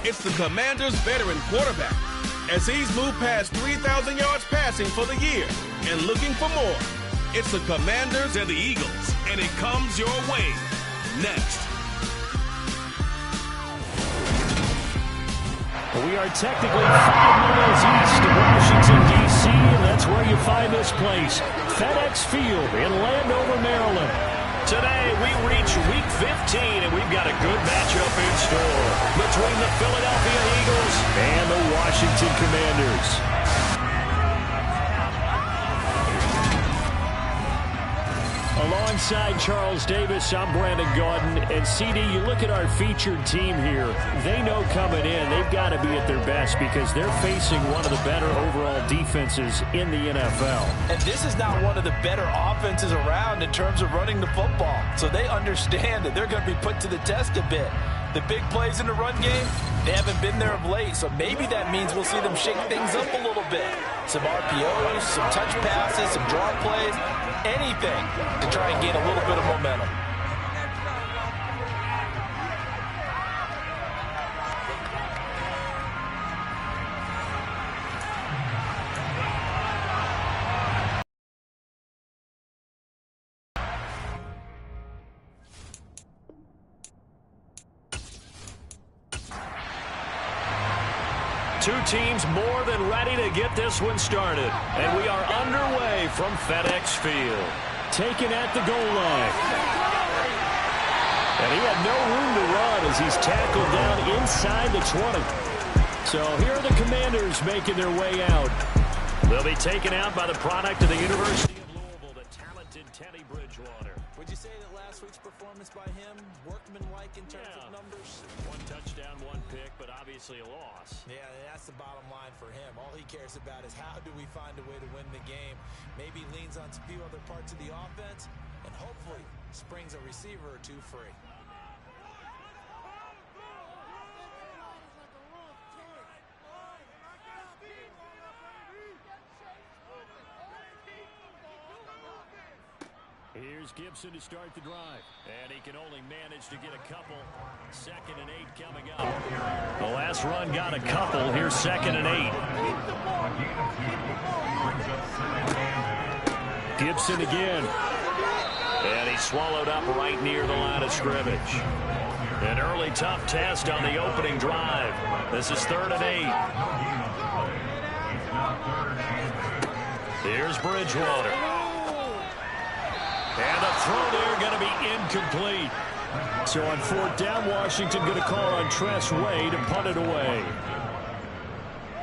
It's the Commanders' veteran quarterback, as he's moved past 3,000 yards passing for the year and looking for more. It's the Commanders and the Eagles, and it comes your way next. We are technically 5 miles east of Washington, D.C., and that's where you find this place, FedEx Field in Landover, Maryland. Today, we reach Week 15, and we've got a good matchup in store between the Philadelphia Eagles and the Washington Commanders. Alongside Charles Davis, I'm Brandon Gaudin. And CD, you look at our featured team here. They know coming in they've got to be at their best because they're facing one of the better overall defenses in the NFL. And this is not one of the better offenses around in terms of running the football. So they understand that they're going to be put to the test a bit. The big plays in the run game, they haven't been there of late. So maybe that means we'll see them shake things up a little bit. Some RPOs, some touch passes, some draw plays, anything to try and gain a little bit of momentum. Two teams more than ready to get this one started. And we are underway from FedEx Field. Taken at the goal line. And he had no room to run as he's tackled down inside the 20. So here are the Commanders making their way out. They'll be taken out by the product of the University of Louisville, the talented Teddy Bridgewater. Would you say that last week's performance by him, workmanlike in terms of numbers? One touchdown, one pick, but obviously a loss. Yeah, that's the bottom line for him. All he cares about is how do we find a way to win the game. Maybe leans on a few other parts of the offense, and hopefully springs a receiver or two free. Here's Gibson to start the drive. And he can only manage to get a couple. 2nd and 8 coming up. The last run got a couple. Here's 2nd and 8. Gibson again. And he swallowed up right near the line of scrimmage. An early tough test on the opening drive. This is 3rd and 8. Here's Bridgewater. And the throw there going to be incomplete. So on 4th down, Washington going to call on Tress Way to punt it away.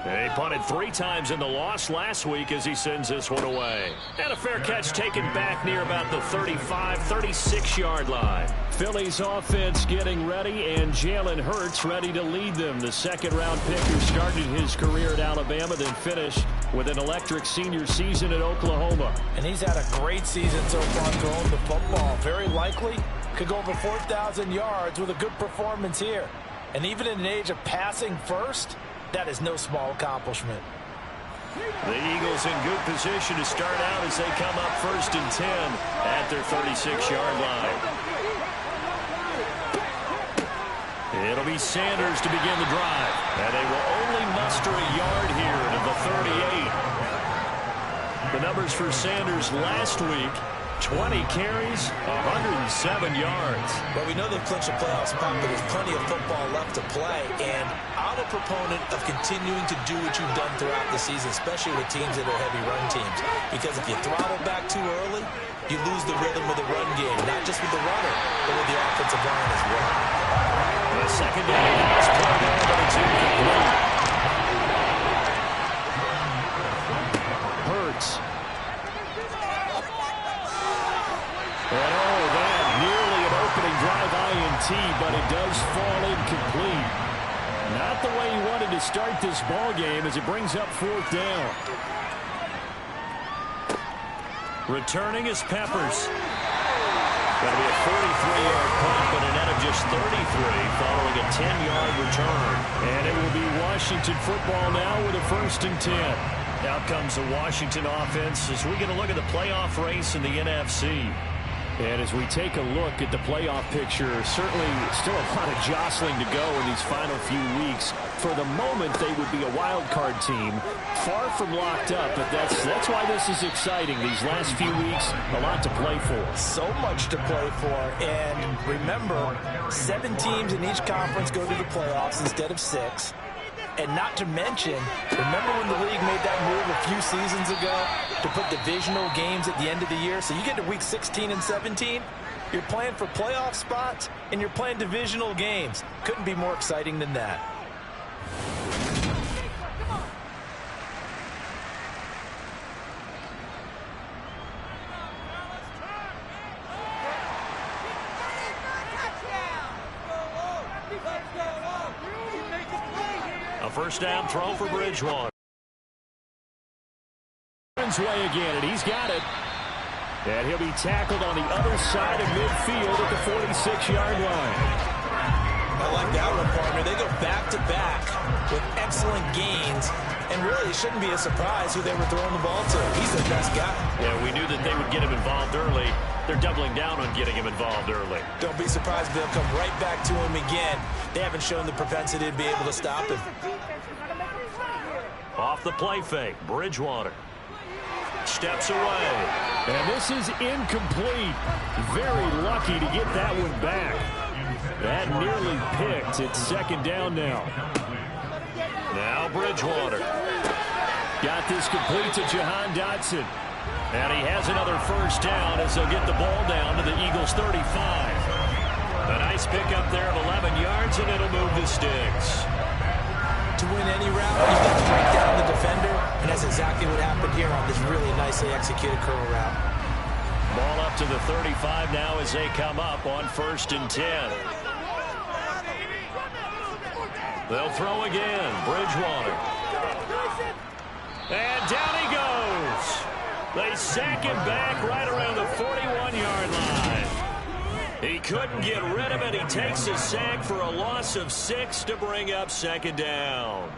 He punted 3 times in the loss last week as he sends this one away. And a fair catch taken back near about the 35, 36-yard line. Philly's offense getting ready, and Jalen Hurts ready to lead them. The 2nd-round pick who started his career at Alabama, then finished with an electric senior season at Oklahoma. And he's had a great season so far throwing the football. Very likely could go over 4,000 yards with a good performance here. And even in an age of passing first, that is no small accomplishment. The Eagles in good position to start out as they come up 1st and 10 at their 36-yard line. It'll be Sanders to begin the drive. And they will only muster a yard here to the 38. The numbers for Sanders last week, 20 carries, 107 yards. Well, we know they've clinched a playoff spot, but there's plenty of football left to play. And I'm a proponent of continuing to do what you've done throughout the season, especially with teams that are heavy run teams. Because if you throttle back too early, you lose the rhythm of the run game, not just with the runner, but with the offensive line as well. The second down pass play there, but it's incomplete. Hurts. And that nearly an opening drive INT, but it does fall incomplete. Not the way he wanted to start this ball game as it brings up 4th down. Returning is Peppers. That'll be a 43-yard punt, but a net of just 33 following a 10-yard return. And it will be Washington football now with a 1st and 10. Out comes the Washington offense as we get a look at the playoff race in the NFC. And as we take a look at the playoff picture, certainly still a lot of jostling to go in these final few weeks. For the moment, they would be a wild card team, far from locked up, but that's why this is exciting. These last few weeks, a lot to play for. So much to play for, and remember, 7 teams in each conference go to the playoffs instead of 6. And not to mention, remember when the league made that move a few seasons ago to put divisional games at the end of the year? So you get to week 16 and 17, you're playing for playoff spots, and you're playing divisional games. Couldn't be more exciting than that. A first down throw for Bridgewater. Way again, and he's got it. And he'll be tackled on the other side of midfield at the 46-yard line. I like that one, partner. They go back-to-back with excellent gains, and really it shouldn't be a surprise who they were throwing the ball to. He's their best guy. Yeah, we knew that they would get him involved early. They're doubling down on getting him involved early. Don't be surprised they'll come right back to him again. They haven't shown the propensity to be able to stop him. Off the play fake, Bridgewater steps away. And this is incomplete. Very lucky to get that one back. That nearly picked. It's second down now. Now Bridgewater. Got this complete to Jahan Dotson. And he has another first down as they'll get the ball down to the Eagles' 35. A nice pickup there of 11 yards, and it'll move the sticks. To win any route, you've got to break down the defender, and that's exactly what happened here on this really nicely executed curl route. Ball up to the 35 now as they come up on 1st and 10. They'll throw again. Bridgewater. And down he goes. They sack him back right around the 41-yard line. He couldn't get rid of it. He takes a sack for a loss of 6 to bring up second down.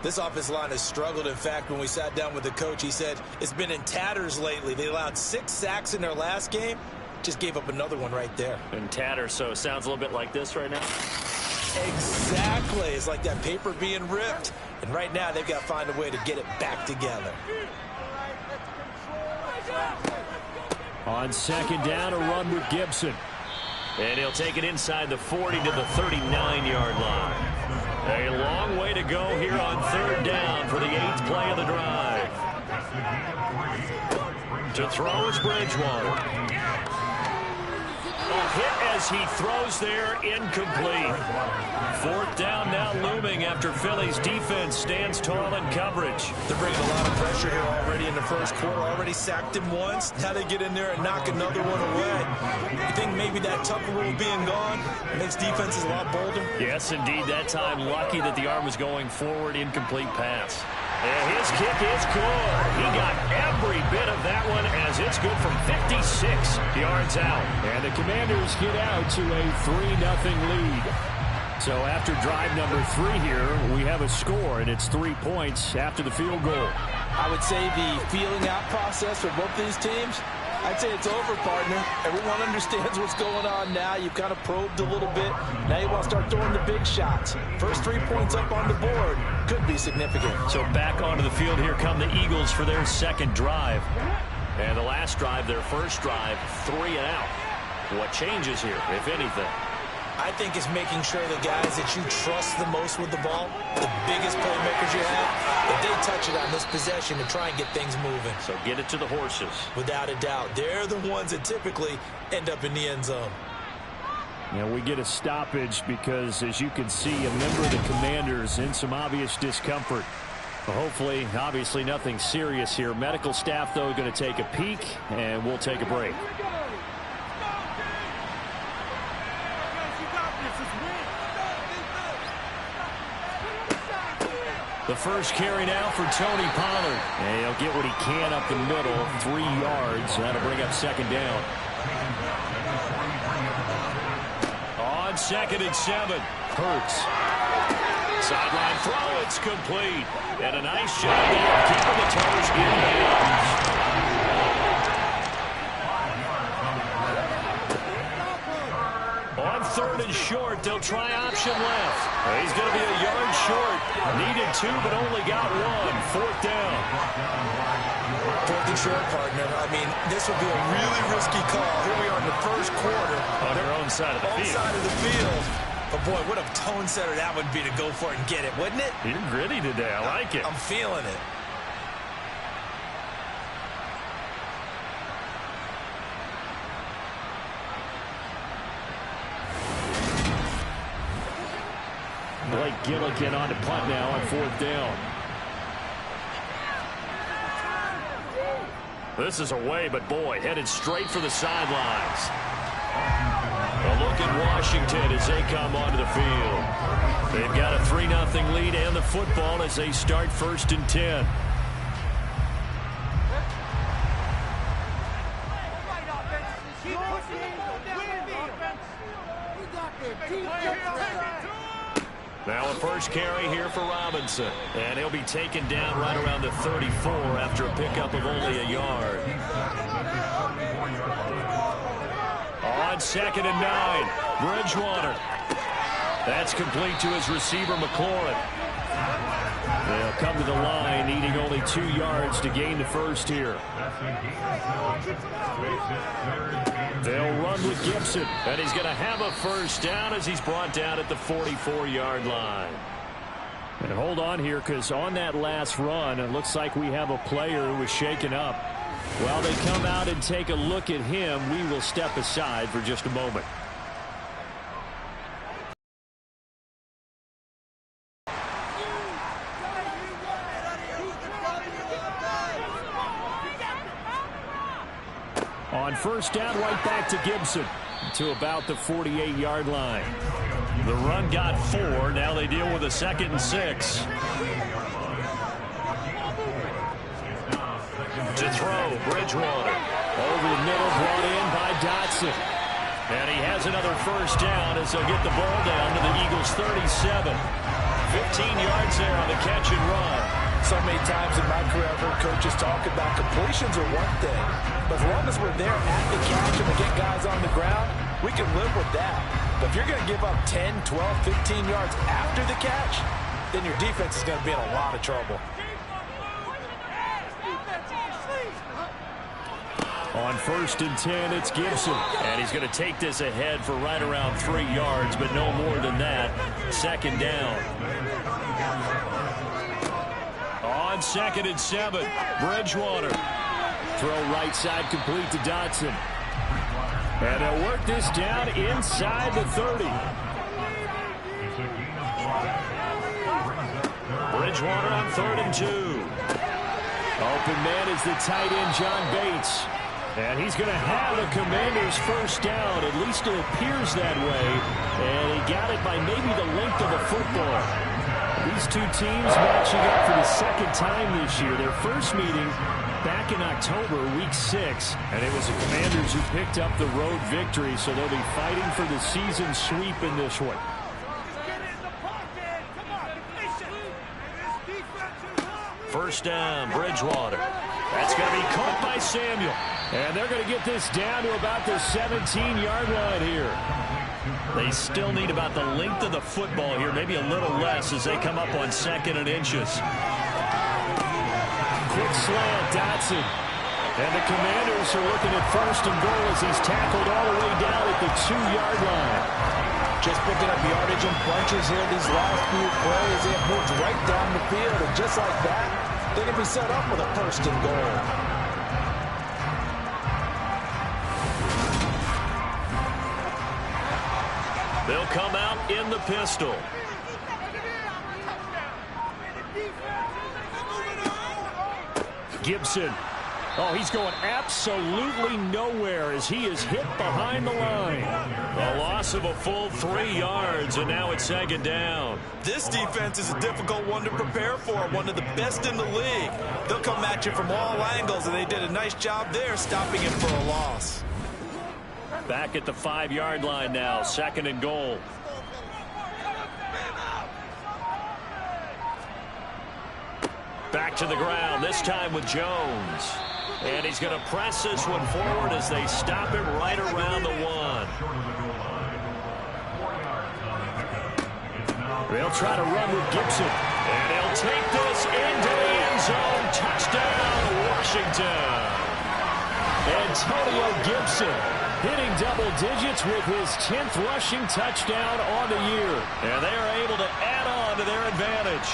This offensive line has struggled. In fact, when we sat down with the coach, he said it's been in tatters lately. They allowed 6 sacks in their last game. Just gave up another one right there. In tatters, so it sounds a little bit like this right now. Exactly. It's like that paper being ripped. And right now, they've got to find a way to get it back together. On second down, a run with Gibson. And he'll take it inside the 40 to the 39-yard line. A long way to go here on 3rd down for the 8th play of the drive. To throw is Bridgewater. A hit as he throws there, incomplete. 4th down now looming after Philly's defense stands tall in coverage. They're bringing a lot of pressure here already in the first quarter. Already sacked him once. Now they get in there and knock another one away. You think maybe that Tucker rule being gone makes defenses a lot bolder? Yes, indeed. That time lucky that the arm was going forward, incomplete pass. And his kick is good. He got every bit of that one as it's good from 56 yards out. And the Commanders get out to a 3-0 lead. So after drive number 3 here, we have a score, and it's 3 points after the field goal. I would say the feeling out process for both these teams, I'd say it's over, partner. Everyone understands what's going on now. You've kind of probed a little bit. Now you want to start throwing the big shots. First 3 points up on the board could be significant. So back onto the field, here come the Eagles for their second drive. And the last drive, their first drive, 3 and out. What changes here, if anything? I think it's making sure the guys that you trust the most with the ball, the biggest playmakers you have, that they touch it on this possession to try and get things moving. So get it to the horses. Without a doubt. They're the ones that typically end up in the end zone. Now we get a stoppage because, as you can see, a member of the Commanders in some obvious discomfort. Well, hopefully, obviously, nothing serious here. Medical staff, though, going to take a peek, and we'll take a break. The first carry now for Tony Pollard. And he'll get what he can up the middle, 3 yards. That'll bring up second down. On 2nd and 7. Hurts. Sideline throw, it's complete. And a nice shot there, keeping the toes in bounds. short. They'll try option left. He's going to be a yard short. Needed 2, but only got 1. 4th down. 4th and short, partner. I mean, this would be a really risky call. Here we are in the first quarter. On their own side of the field. Side of the field. But, boy, what a tone setter that would be to go for it and get it, wouldn't it? You're gritty today. I like it. I'm feeling it. Blake Gillikin on to punt now on 4th down. This is away, but boy, headed straight for the sidelines. A look at Washington as they come onto the field. They've got a 3-0 lead and the football as they start 1st and 10. Now a first carry here for Robinson. And he'll be taken down right around the 34 after a pickup of only a yard. On 2nd and 9, Bridgewater. That's complete to his receiver, McLaurin. They'll come to the line, needing only 2 yards to gain the first here. They'll run with Gibson, and he's going to have a first down as he's brought down at the 44-yard line. And hold on here, because on that last run, it looks like we have a player who was shaken up. While they come out and take a look at him, we will step aside for just a moment. On 1st down, right back to Gibson to about the 48-yard line. The run got 4. Now they deal with a 2nd and 6. To throw, Bridgewater. Over the middle, brought in by Dotson. And he has another first down as they'll get the ball down to the Eagles' 37. 15 yards there on the catch and run. So many times in my career I've heard coaches talk about completions are one thing. But as long as we're there at the catch and we get guys on the ground, we can live with that. But if you're going to give up 10, 12, 15 yards after the catch, then your defense is going to be in a lot of trouble. On 1st and 10, it's Gibson. And he's going to take this ahead for right around 3 yards, but no more than that. 2nd down. On 2nd and 7, Bridgewater. Throw right side complete to Dotson. And they'll work this down inside the 30. Bridgewater on 3rd and 2. Open man is the tight end, John Bates. And he's going to have a Commander's first down. At least it appears that way. And he got it by maybe the length of a football. These two teams matching up for the 2nd time this year. Their first meeting back in October, week 6. And it was the Commanders who picked up the road victory, so they'll be fighting for the season sweep in this one. First down, Bridgewater. That's going to be caught by Samuel. And they're going to get this down to about the 17-yard line here. They still need about the length of the football here, maybe a little less as they come up on 2nd and inches. Quick slant, Dotson. And the Commanders are looking at 1st and goal as he's tackled all the way down at the 2-yard line. Just picking up yardage in bunches here these last few plays. They have moved right down the field, and just like that, they're going to be set up with a 1st and goal. They'll come out in the pistol. Gibson. Oh, he's going absolutely nowhere as he is hit behind the line. A loss of a full 3 yards, and now it's 2nd down. This defense is a difficult one to prepare for, one of the best in the league. They'll come at you from all angles, and they did a nice job there stopping it for a loss. Back at the 5-yard line now, 2nd and goal. Back to the ground, this time with Jones. And he's going to press this one forward as they stop him right around the 1. They'll try to run with Gibson. And he'll take this into the end zone. Touchdown, Washington. Antonio Gibson hitting double digits with his 10th rushing touchdown on the year. And they are able to add on to their advantage.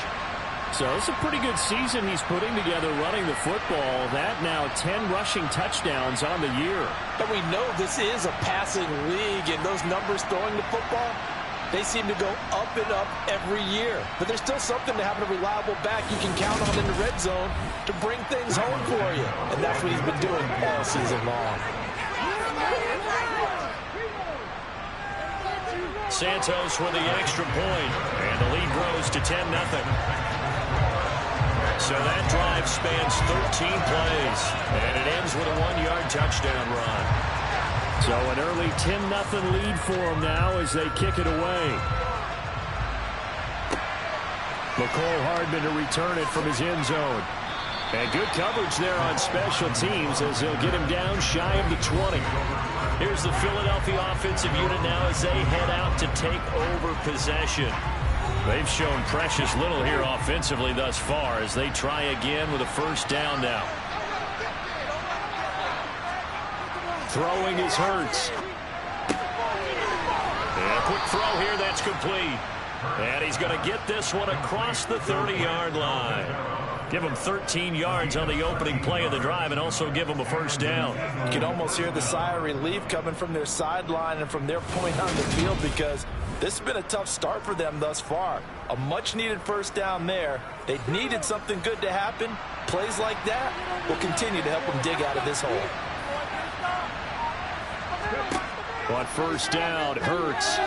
So it's a pretty good season he's putting together running the football. That now 10 rushing touchdowns on the year. And we know this is a passing league, and those numbers throwing the football, they seem to go up and up every year. But there's still something to having a reliable back you can count on in the red zone to bring things home for you. And that's what he's been doing all season long. Santos with the extra point, and the lead grows to 10-0. So that drive spans 13 plays, and it ends with a 1-yard touchdown run. So an early 10-0 lead for them now as they kick it away. McCole Hardman to return it from his end zone. And good coverage there on special teams as they'll get him down shy of the 20. Here's the Philadelphia offensive unit now as they head out to take over possession. They've shown precious little here offensively thus far as they try again with a first down now. Throwing is Hurts. And a quick throw here, that's complete. And he's going to get this one across the 30-yard line. Give him 13 yards on the opening play of the drive and also give him a first down. You can almost hear the sigh of relief coming from their sideline and from their point on the field because this has been a tough start for them thus far. A much-needed first down there. They needed something good to happen. Plays like that will continue to help them dig out of this hole. On first down, Hurts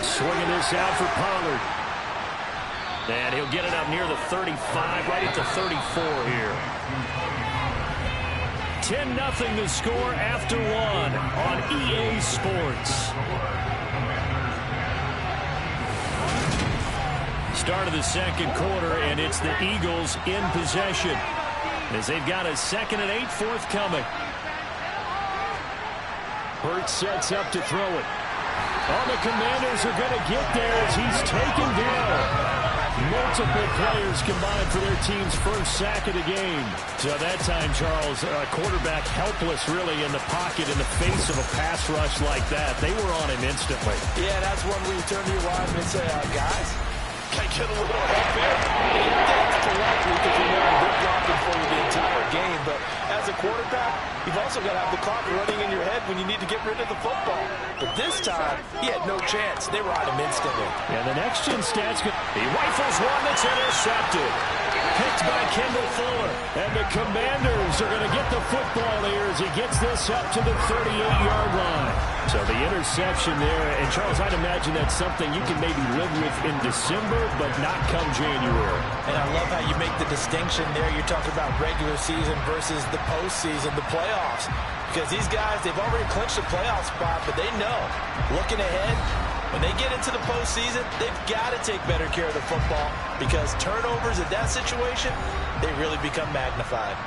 swinging this out for Pollard. And he'll get it up near the 35, right at the 34 here. 10-0 the score after one on EA Sports. Start of the second quarter, and it's the Eagles in possession as they've got a 2nd and 8 forthcoming. Hurts sets up to throw it. Oh, the Commanders are going to get there as he's taken down. Multiple players combined for their team's first sack of the game. So that time, Charles, quarterback helpless really in the pocket in the face of a pass rush like that. They were on him instantly. Yeah, that's one where you turn to your lineman and say, guys, can I get a little help here? And you dance politely because you know they're blocking for you the entire game. But as a quarterback, you've also got to have the clock running in your head when you need to get rid of the football. But this time, he had no chance. They were on him instantly. Yeah, the next-gen stats. He rifles one that's intercepted. Picked by Kendall Fuller. And the Commanders are going to get the football here as he gets this up to the 38-yard line. So the interception there. And, Charles, I'd imagine that's something you can maybe live with in December, but not come January. And I love how you make the distinction there. You're talking about regular season versus the postseason, the playoffs. Because these guys, they've already clinched a playoff spot, but they know, looking ahead, when they get into the postseason, they've got to take better care of the football because turnovers in that situation, they really become magnified.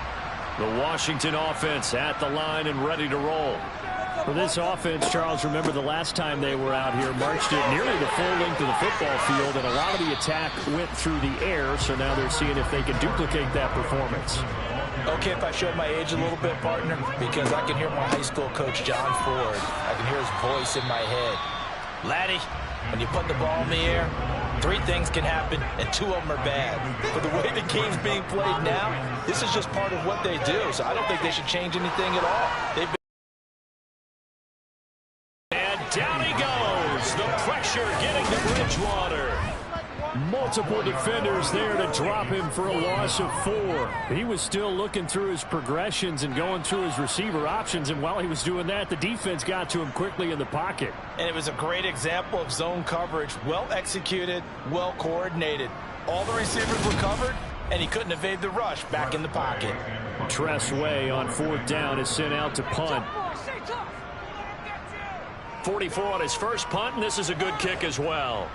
The Washington offense at the line and ready to roll. For this offense, Charles, remember the last time they were out here, marched it nearly the full length of the football field, and a lot of the attack went through the air, so now they're seeing if they can duplicate that performance. Okay, if I showed my age a little bit, partner, because I can hear my high school coach, John Ford. I can hear his voice in my head. Laddie, when you put the ball in the air, 3 things can happen, and 2 of them are bad. But the way the game's being played now, this is just part of what they do, so I don't think they should change anything at all. And down he goes. The pressure getting to Bridgewater. Multiple defenders there to drop him for a loss of 4. He was still looking through his progressions and going through his receiver options, and while he was doing that, the defense got to him quickly in the pocket. And it was a great example of zone coverage. Well executed, well coordinated. All the receivers were covered, and he couldn't evade the rush back in the pocket. Tress Way on 4th down is sent out to punt. 44 on his first punt, and this is a good kick as well.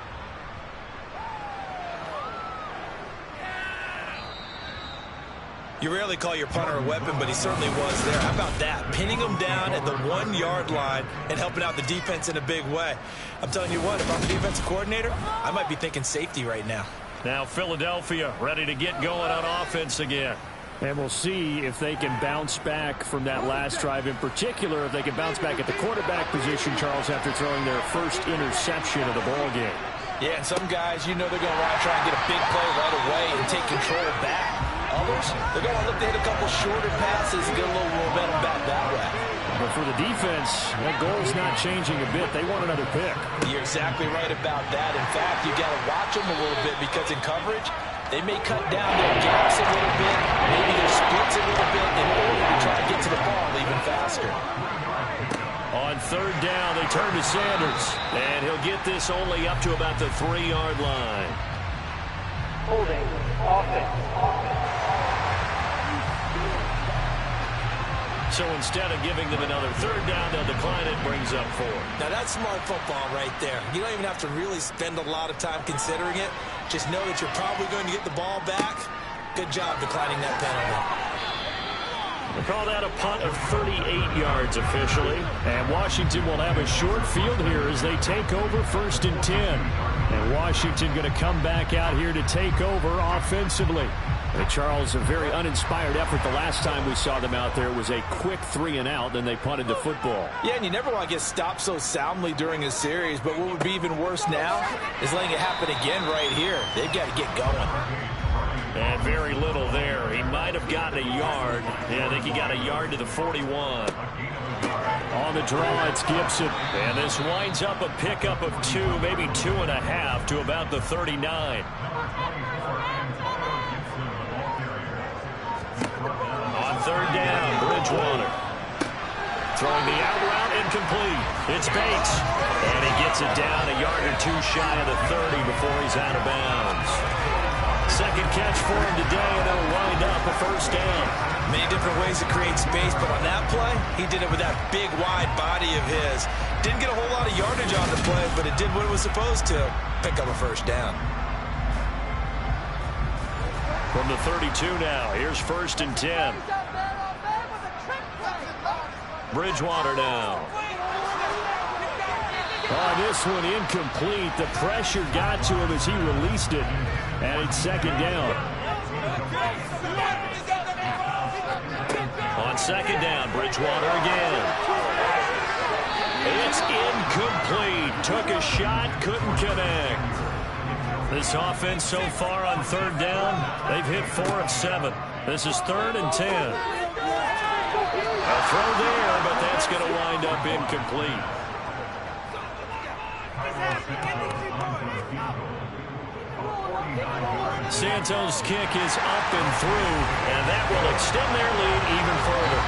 You rarely call your punter a weapon, but he certainly was there. How about that? Pinning him down at the 1-yard line and helping out the defense in a big way. I'm telling you what, if I'm the defensive coordinator, I might be thinking safety right now. Now Philadelphia ready to get going on offense again. And we'll see if they can bounce back from that last drive. In particular, if they can bounce back at the quarterback position, Charles, after throwing their first interception of the ball game. Yeah, and some guys, you know they're going to want to try and get a big play right away and take control back. Others, they're going to look to hit a couple shorter passes and get a little momentum back that way. But for the defense, that goal's not changing a bit. They want another pick. You're exactly right about that. In fact, you got to watch them a little bit because in coverage, they may cut down their gaps a little bit, maybe their splits a little bit in order to try to get to the ball even faster. On third down, they turn to Sanders, and he'll get this only up to about the 3-yard line. Holding, offense. So instead of giving them another third down, they'll decline it, brings up 4. Now that's smart football right there. You don't even have to really spend a lot of time considering it. Just know that you're probably going to get the ball back. Good job declining that penalty. They call that a punt of 38 yards officially. And Washington will have a short field here as they take over 1st and 10. And Washington going to come back out here to take over offensively. And Charles, a very uninspired effort the last time we saw them out there. It was a quick 3-and-out, then they punted the football. Yeah, and you never want to get stopped so soundly during a series, but what would be even worse now is letting it happen again right here. They've got to get going. And very little there. He might have gotten a yard. Yeah, I think he got a yard to the 41. On the draw, it's Gibson. And this winds up a pickup of 2, maybe 2.5 to about the 39. On third down, Bridgewater. Throwing the out route, incomplete. It's Bates. And he gets it down a yard or 2 shy of the 30 before he's out of bounds. Second catch for him today, and it'll wind up a 1st down. Many different ways to create space, but on that play, he did it with that big, wide body of his. Didn't get a whole lot of yardage on the play, but it did what it was supposed to, pick up a 1st down. From the 32 now, here's 1st and 10. Bridgewater now. On this one, incomplete. The pressure got to him as he released it. And it's 2nd down. On 2nd down, Bridgewater again. It's incomplete. Took a shot, couldn't connect. This offense so far on 3rd down, they've hit 4 of 7. This is 3rd and 10. A throw there, but that's going to wind up incomplete. Santos' kick is up and through, and that will extend their lead even further.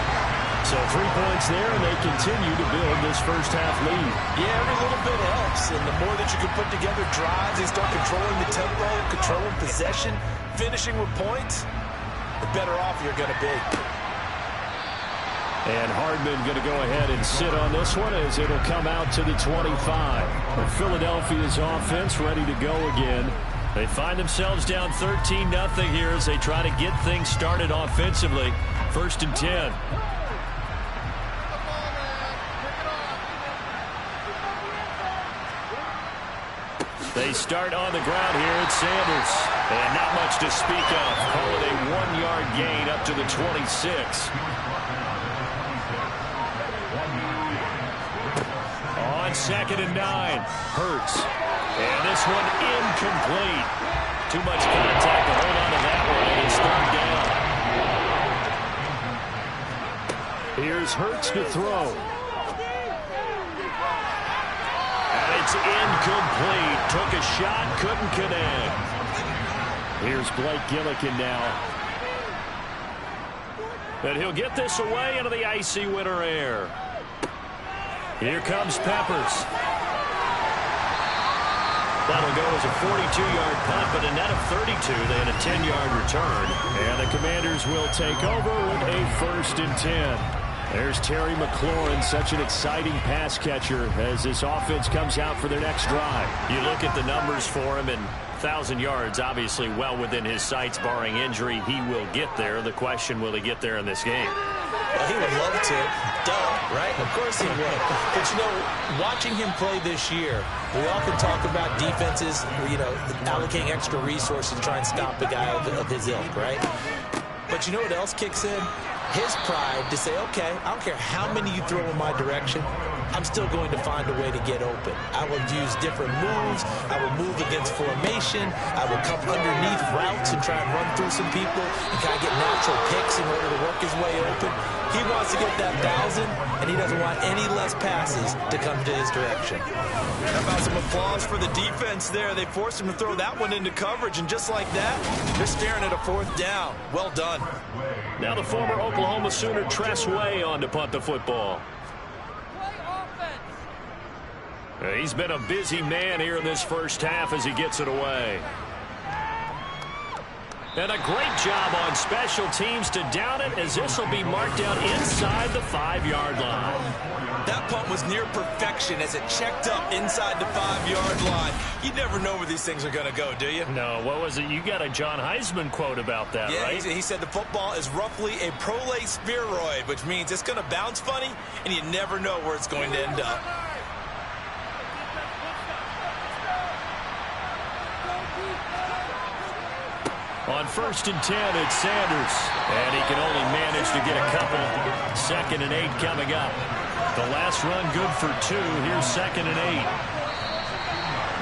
So 3 points there, and they continue to build this first-half lead. Yeah, every little bit helps, and the more that you can put together drives, they start controlling the tempo, controlling possession, finishing with points, the better off you're going to be. And Hardman going to go ahead and sit on this one as it'll come out to the 25. And Philadelphia's offense ready to go again. They find themselves down 13-0 here as they try to get things started offensively. 1st and 10. They start on the ground here. It's Sanders. And not much to speak of. Call it a 1-yard gain up to the 26. On 2nd and 9, Hurts. And this one incomplete. Too much contact to hold on to that one. It's 3rd down. Here's Hurts to throw. And it's incomplete. Took a shot, couldn't connect. Here's Blake Gillikin now. And he'll get this away into the icy winter air. Here comes Peppers. That'll go as a 42-yard punt, but a net of 32. They had a 10-yard return. And the Commanders will take over with a 1st and 10. There's Terry McLaurin, such an exciting pass catcher as this offense comes out for their next drive. You look at the numbers for him, and 1,000 yards obviously well within his sights, barring injury. He will get there. The question, will he get there in this game? Well, he would love to. Duh, right? Of course he would. But, you know, watching him play this year, we all can talk about defenses, you know, allocating extra resources to try and stop a guy of his ilk, right? But you know what else kicks in? His pride to say, okay, I don't care how many you throw in my direction, I'm still going to find a way to get open. I will use different moves. I will move against formation. I will come underneath routes and try and run through some people and kind of get natural picks in order to work his way open. He wants to get that 1,000, and he doesn't want any less passes to come to his direction. How about some applause for the defense there? They forced him to throw that one into coverage, and just like that, they're staring at a 4th down. Well done. Now the former Oklahoma Sooner Tress Way on to punt the football. He's been a busy man here in this first half as he gets it away. And a great job on special teams to down it, as this will be marked out inside the 5-yard line. That punt was near perfection as it checked up inside the 5-yard line. You never know where these things are going to go, do you? No, what was it? You got a John Heisman quote about that, yeah, right? He said the football is roughly a prolate spheroid, which means it's going to bounce funny, and you never know where it's going to end up. On 1st and 10, it's Sanders. And he can only manage to get a couple. 2nd and 8 coming up. The last run good for 2. Here's 2nd and 8.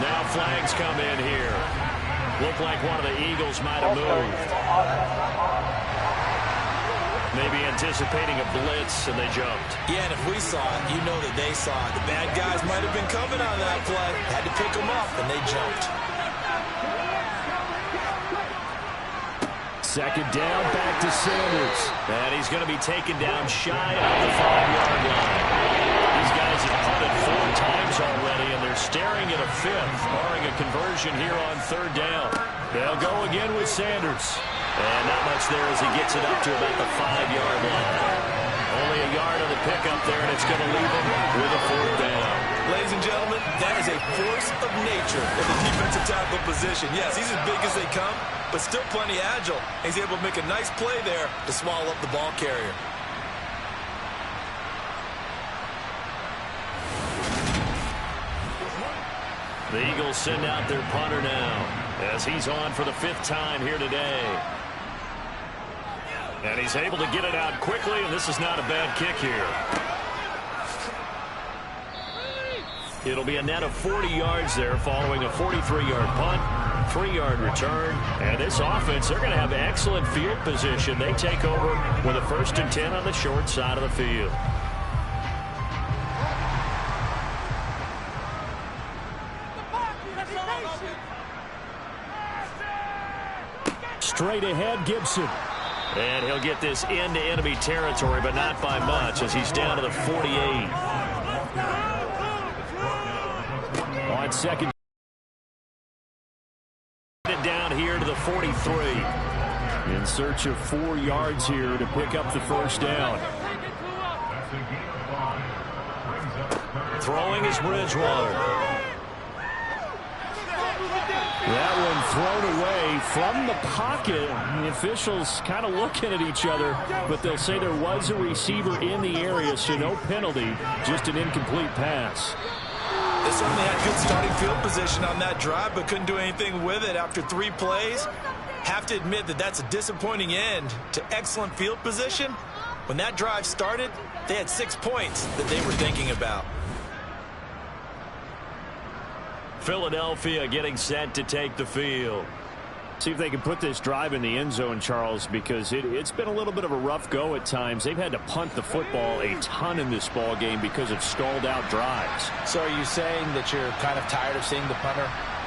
Now flags come in here. Looked like one of the Eagles might have moved. Maybe anticipating a blitz, and they jumped. Yeah, and if we saw it, you know that they saw it. The bad guys might have been coming on that play. Had to pick them up, and they jumped. 2nd down, back to Sanders. And he's going to be taken down shy of the 5-yard line. These guys have punted 4 times already, and they're staring at a 5th, barring a conversion here on 3rd down. They'll go again with Sanders. And not much there as he gets it up to about the 5-yard line. Only a yard on the pickup there, and it's going to leave him with a 4th down. Ladies and gentlemen, that is a force of nature in the defensive tackle position. Yes, he's as big as they come, but still plenty agile. He's able to make a nice play there to swallow up the ball carrier. The Eagles send out their punter now as he's on for the 5th time here today. And he's able to get it out quickly, and this is not a bad kick here. It'll be a net of 40 yards there following a 43-yard punt, 3-yard return. And this offense, they're going to have excellent field position. They take over with a 1st and 10 on the short side of the field. Straight ahead, Gibson. And he'll get this into enemy territory, but not by much as he's down to the 48. On 2nd. Down here to the 43. In search of 4 yards here to pick up the 1st down. Throwing is Bridgewater. That one thrown away from the pocket. The officials kind of looking at each other, but they'll say there was a receiver in the area, so no penalty, just an incomplete pass. They certainly had good starting field position on that drive, but couldn't do anything with it after 3 plays. Have to admit that that's a disappointing end to excellent field position. When that drive started, they had 6 points that they were thinking about. Philadelphia getting set to take the field. See if they can put this drive in the end zone, Charles, because it's been a little bit of a rough go at times. They've had to punt the football a ton in this ball game because of stalled out drives. So are you saying that you're kind of tired of seeing the punter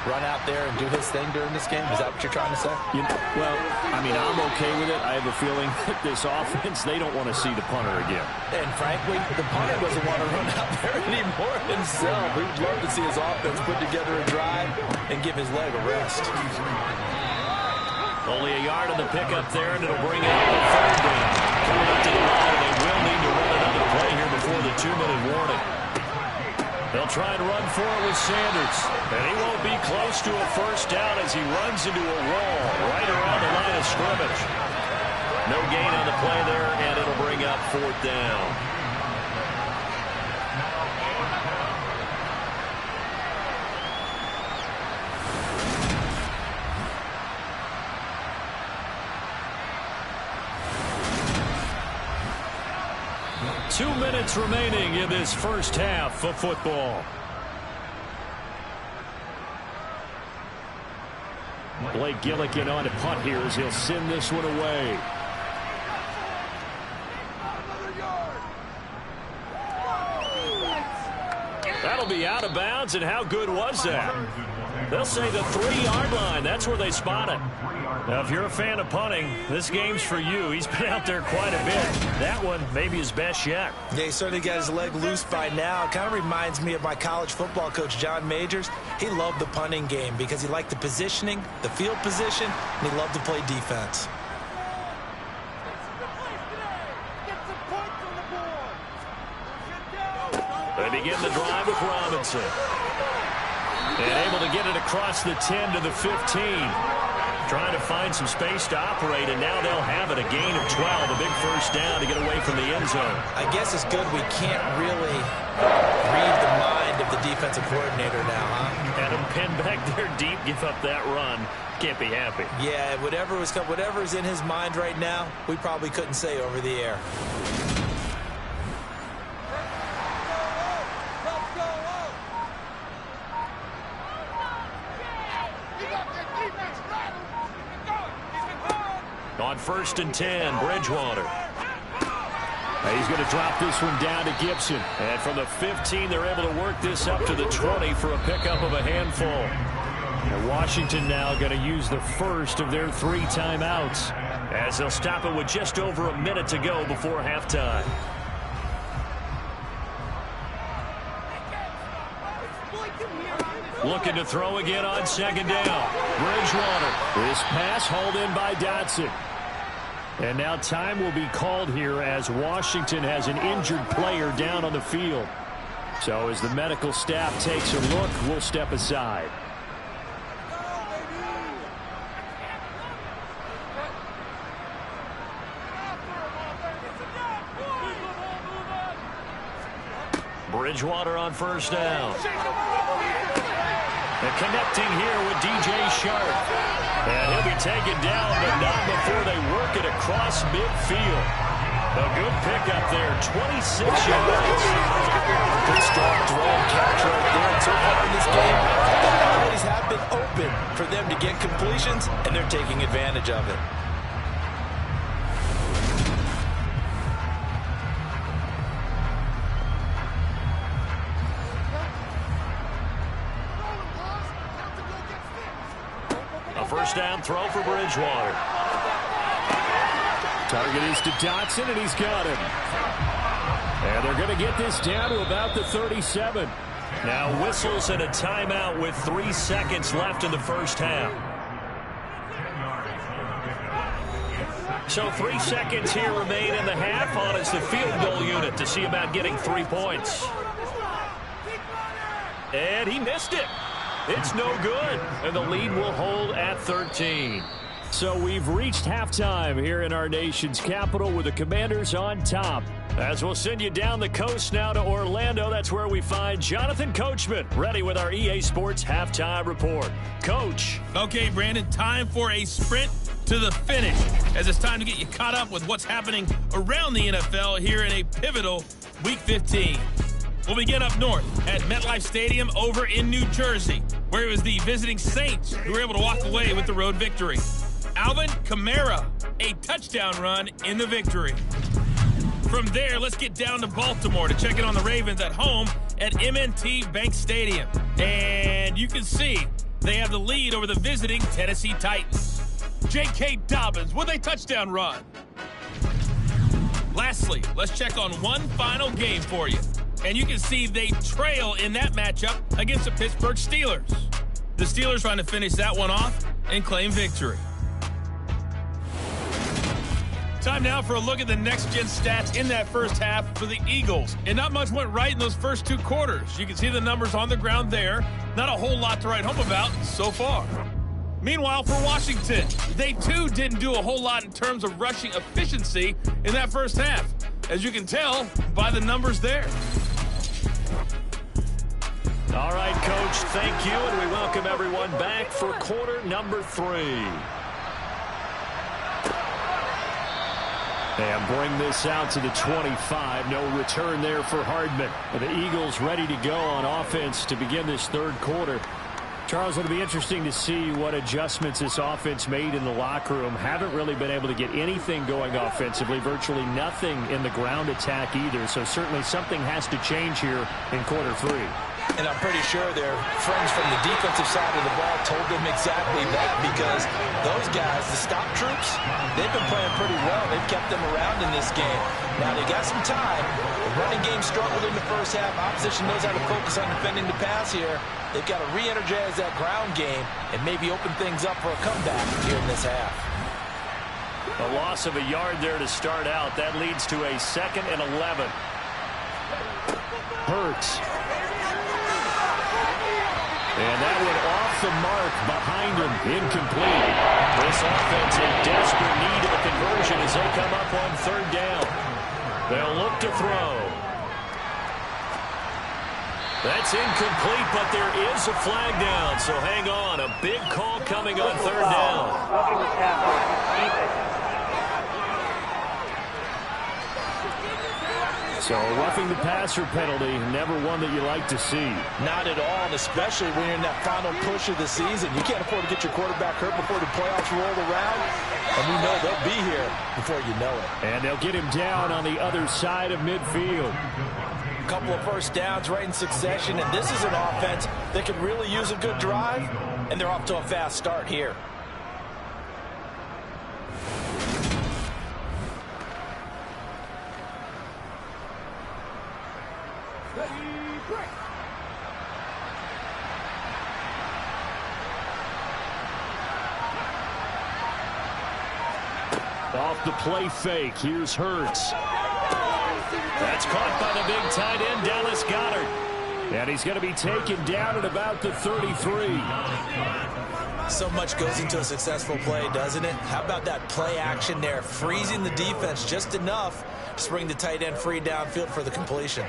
run out there and do his thing during this game? Is that what you're trying to say? Well, I mean, I'm okay with it. I have a feeling that this offense, they don't want to see the punter again. And frankly, the punter doesn't want to run out there anymore himself. We'd love to see his offense put together a drive and give his leg a rest. Only a yard on the pickup there, and it'll bring out the 3rd down. Coming up to the line, they will need to run another a 2-minute warning. They'll try and run for it with Sanders. And he won't be close to a first down as he runs into a wall right around the line of scrimmage. No gain on the play there, and it'll bring up 4th down. Two minutes remaining in this first half of football. Blake Gillikin on to punt here as he'll send this one away. That'll be out of bounds, and how good was that? They'll say the 3-yard line. That's where they spot it. Now, if you're a fan of punting, this game's for you. He's been out there quite a bit. That one maybe his best yet. Yeah, he certainly got his leg loose by now. Kind of reminds me of my college football coach, John Majors. He loved the punting game because he liked the positioning, the field position, and he loved to play defense. They begin the drive with Robinson. And able to get it across the 10 to the 15. Trying to find some space to operate, and now they'll have it. A gain of 12, a big first down to get away from the end zone. I guess it's good we can't really read the mind of the defensive coordinator now, huh? Had him pinned back there deep, give up that run. Can't be happy. Yeah, whatever's in his mind right now, we probably couldn't say over the air. On 1st and 10, Bridgewater. He's going to drop this one down to Gibson. And from the 15, they're able to work this up to the 20 for a pickup of a handful. And Washington now going to use the first of their 3 timeouts, as they'll stop it with just over a minute to go before halftime. Looking to throw again on 2nd down. Bridgewater. This pass hauled in by Dotson. And now time will be called here as Washington has an injured player down on the field. So as the medical staff takes a look, we'll step aside. Bridgewater on 1st down. And connecting here with DJ Sharp. And he'll be taken down, but not before they work it across midfield. A good pickup there, 26 yards. Good strong throw and catch right there. And so far in this game, the opportunities have been open for them to get completions, and they're taking advantage of it. First down throw for Bridgewater. Target is to Dotson, and he's got him. And they're going to get this down to about the 37. Now whistles and a timeout with 3 seconds left in the first half. So 3 seconds here remain in the half on as the field goal unit to see about getting 3 points. And he missed it. It's no good, and the lead will hold at 13. So we've reached halftime here in our nation's capital with the Commanders on top. As we'll send you down the coast now to Orlando, that's where we find Jonathan Coachman, ready with our EA Sports Halftime Report. Coach. Okay, Brandon, time for a sprint to the finish, as it's time to get you caught up with what's happening around the NFL here in a pivotal Week 15. We'll begin up north at MetLife Stadium over in New Jersey, where it was the visiting Saints who were able to walk away with the road victory. Alvin Kamara, a touchdown run in the victory. From there, let's get down to Baltimore to check in on the Ravens at home at M&T Bank Stadium. And you can see they have the lead over the visiting Tennessee Titans. J.K. Dobbins with a touchdown run. Lastly, let's check on one final game for you. And you can see they trail in that matchup against the Pittsburgh Steelers. The Steelers trying to finish that one off and claim victory. Time now for a look at the next-gen stats in that first half for the Eagles. And not much went right in those first two quarters. You can see the numbers on the ground there. Not a whole lot to write home about so far. Meanwhile, for Washington, they too didn't do a whole lot in terms of rushing efficiency in that first half, as you can tell by the numbers there. All right, Coach, thank you, and we welcome everyone back for quarter number 3. And bring this out to the 25. No return there for Hardman. The Eagles ready to go on offense to begin this third quarter. Charles, it'll be interesting to see what adjustments this offense made in the locker room. Haven't really been able to get anything going offensively, virtually nothing in the ground attack either. So certainly something has to change here in quarter 3. And I'm pretty sure their friends from the defensive side of the ball told them exactly that, because those guys, the stop troops, they've been playing pretty well. They've kept them around in this game. Now, they got some time. The running game struggled in the first half. Opposition knows how to focus on defending the pass here. They've got to re-energize that ground game and maybe open things up for a comeback here in this half. A loss of a yard there to start out. That leads to a 2nd and 11. Hurts. And that went off the mark behind him. Incomplete. This offense in desperate need of a conversion as they come up on 3rd down. They'll look to throw. That's incomplete, but there is a flag down. So hang on. A big call coming on 3rd down. So roughing the passer penalty, never one that you like to see. Not at all, and especially when you're in that final push of the season. You can't afford to get your quarterback hurt before the playoffs roll around, and we know they'll be here before you know it. And they'll get him down on the other side of midfield. A couple of first downs right in succession, and this is an offense that could really use a good drive, and they're off to a fast start here. Off the play fake, here's Hurts. That's caught by the big tight end, Dallas Goedert. And he's going to be taken down at about the 33. So much goes into a successful play, doesn't it? How about that play action there, freezing the defense just enough to bring the tight end free downfield for the completion.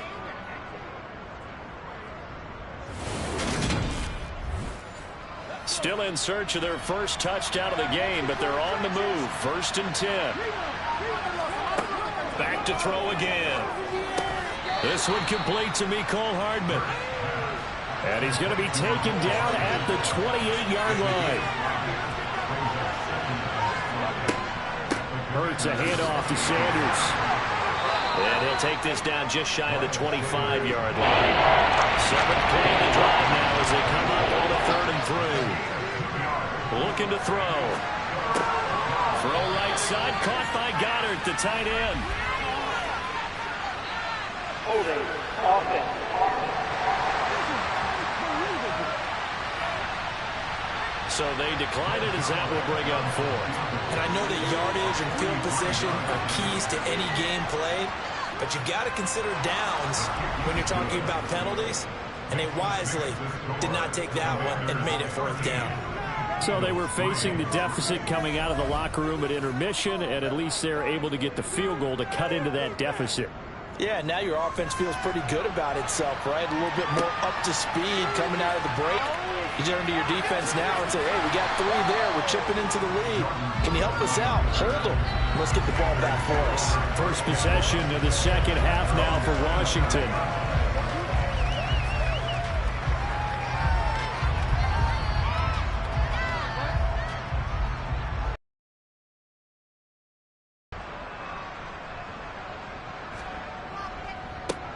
Still in search of their first touchdown of the game, but they're on the move. 1st and 10. Back to throw again. This one complete to Mecole Hardman. And he's going to be taken down at the 28-yard line. Hurts a handoff to Sanders. And he'll take this down just shy of the 25-yard line. 7th play in the drive now as they come up on the 3rd and 3. Looking to throw. Throw right side, caught by Goedert, the tight end. Holding offense. So they decline it as that will bring up 4th. And I know that yardage and field position are keys to any game played, but you've got to consider downs when you're talking about penalties, and they wisely did not take that one and made it 4th down. So they were facing the deficit coming out of the locker room at intermission, and at least they're able to get the field goal to cut into that deficit. Yeah, now your offense feels pretty good about itself, right? A little bit more up to speed coming out of the break. You turn to your defense now and say, hey, we got 3 there. We're chipping into the lead. Can you help us out? Hold them. Let's get the ball back for us. First possession of the second half now for Washington.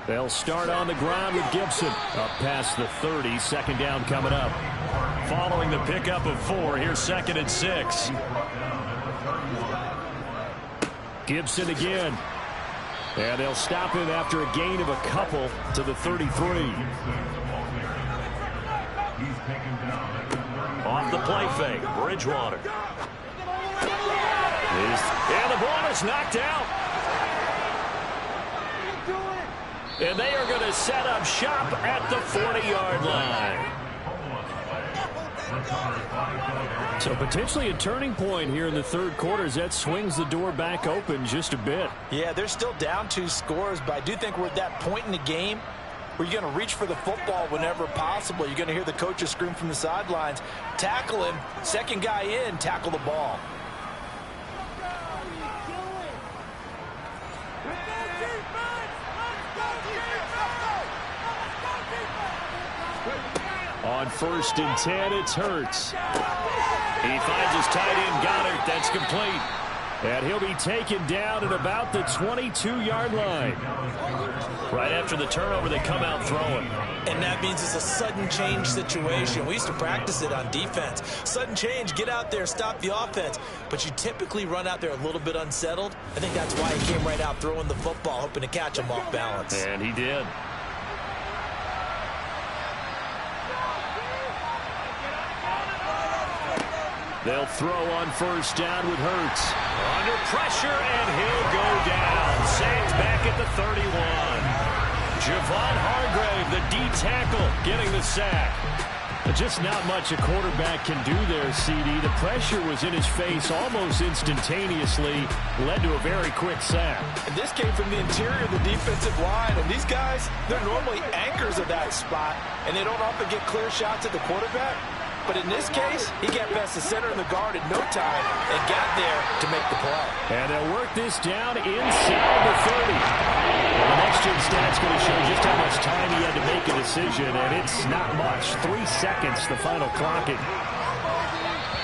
They'll start on the ground with Gibson. Up past the 30, 2nd down coming up. Following the pickup of 4, here's 2nd and 6. Gibson again. And they'll stop him after a gain of a couple to the 33. Off the play fake, Bridgewater. His And the ball is knocked out. And they are going to set up shop at the 40-yard line. So potentially a turning point here in the third quarter as that swings the door back open just a bit. Yeah, they're still down 2 scores, but I do think we're at that point in the game where you're going to reach for the football whenever possible. You're going to hear the coaches scream from the sidelines. Tackle him. Second guy in, tackle the ball. On 1st and 10, it's Hurts. He finds his tight end, Goddard. That's complete. And he'll be taken down at about the 22-yard line. Right after the turnover, they come out throwing. And that means it's a sudden change situation. We used to practice it on defense. Sudden change, get out there, stop the offense. But you typically run out there a little bit unsettled. I think that's why he came right out throwing the football, hoping to catch him off balance. And he did. They'll throw on 1st down with Hurts. Under pressure, and he'll go down. Sacked back at the 31. Javon Hargrave, the D tackle, getting the sack. Just not much a quarterback can do there, CD. The pressure was in his face almost instantaneously, led to a very quick sack. And this came from the interior of the defensive line. And these guys, they're normally anchors of that spot, and they don't often get clear shots at the quarterback. But in this case, he got past the center of the guard in no time and got there to make the play. And they'll work this down inside the 30. Well, the next-gen stat's going to show just how much time he had to make a decision, and it's not much. 3 seconds, the final clocking.